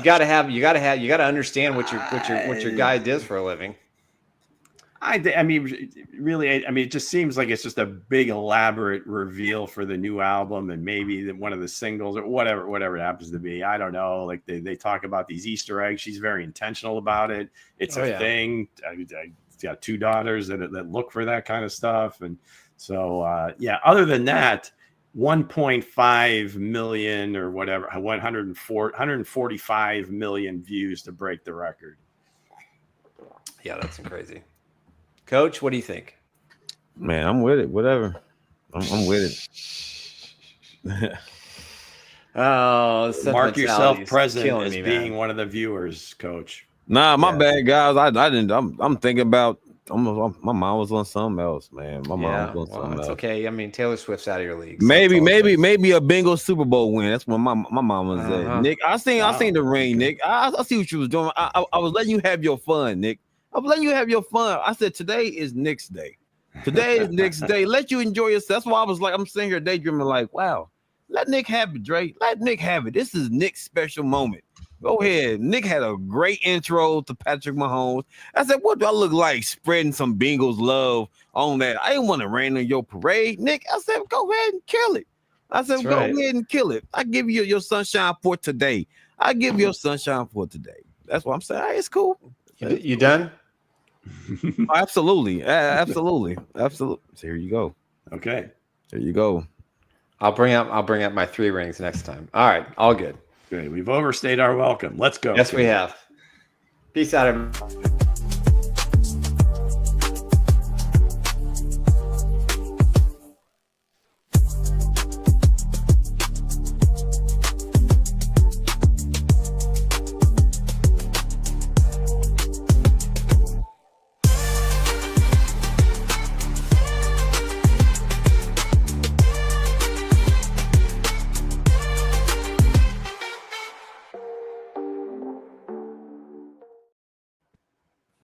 got to understand what your guy does for a living. I mean, really, it just seems like it's just a big elaborate reveal for the new album, and maybe one of the singles or whatever it happens to be. I don't know. Like they talk about these Easter eggs. She's very intentional about it. It's a thing. I got 2 daughters that look for that kind of stuff, and so Other than that, 1.5 million or whatever, 145 million views to break the record. Yeah, that's crazy. Coach, what do you think? Man, I'm with it. Whatever. I'm with it. Oh, mark yourself present as being one of the viewers, Coach. Nah, my bad, guys. I didn't. I'm thinking about. My mom was on something else, man. My mom was on something else. Okay. I mean, Taylor Swift's out of your league. So maybe a bingo Super Bowl win. That's what my mom was at. Nick, I seen the ring, Nick. I see what you was doing. I was letting you have your fun, Nick. I was letting you have your fun. I said today is Nick's day. Today is Nick's day. Let you enjoy yourself. That's why I was like, I'm sitting here daydreaming, like, wow. Let Nick have it, Dre. Let Nick have it. This is Nick's special moment. Go ahead. Nick had a great intro to Patrick Mahomes. I said, what do I look like spreading some Bengals love on that? I didn't want to rain on your parade, Nick. I said, go ahead and kill it. I said, go ahead and kill it. I give you your sunshine for today. I give you your sunshine for today. That's what I'm saying. Hey, it's cool. You done? Absolutely. Absolutely. So here you go. Okay. There you go. I'll bring up my 3 rings next time. All right. All good. Great. We've overstayed our welcome. Let's go. Yes, we have. Peace out, everyone.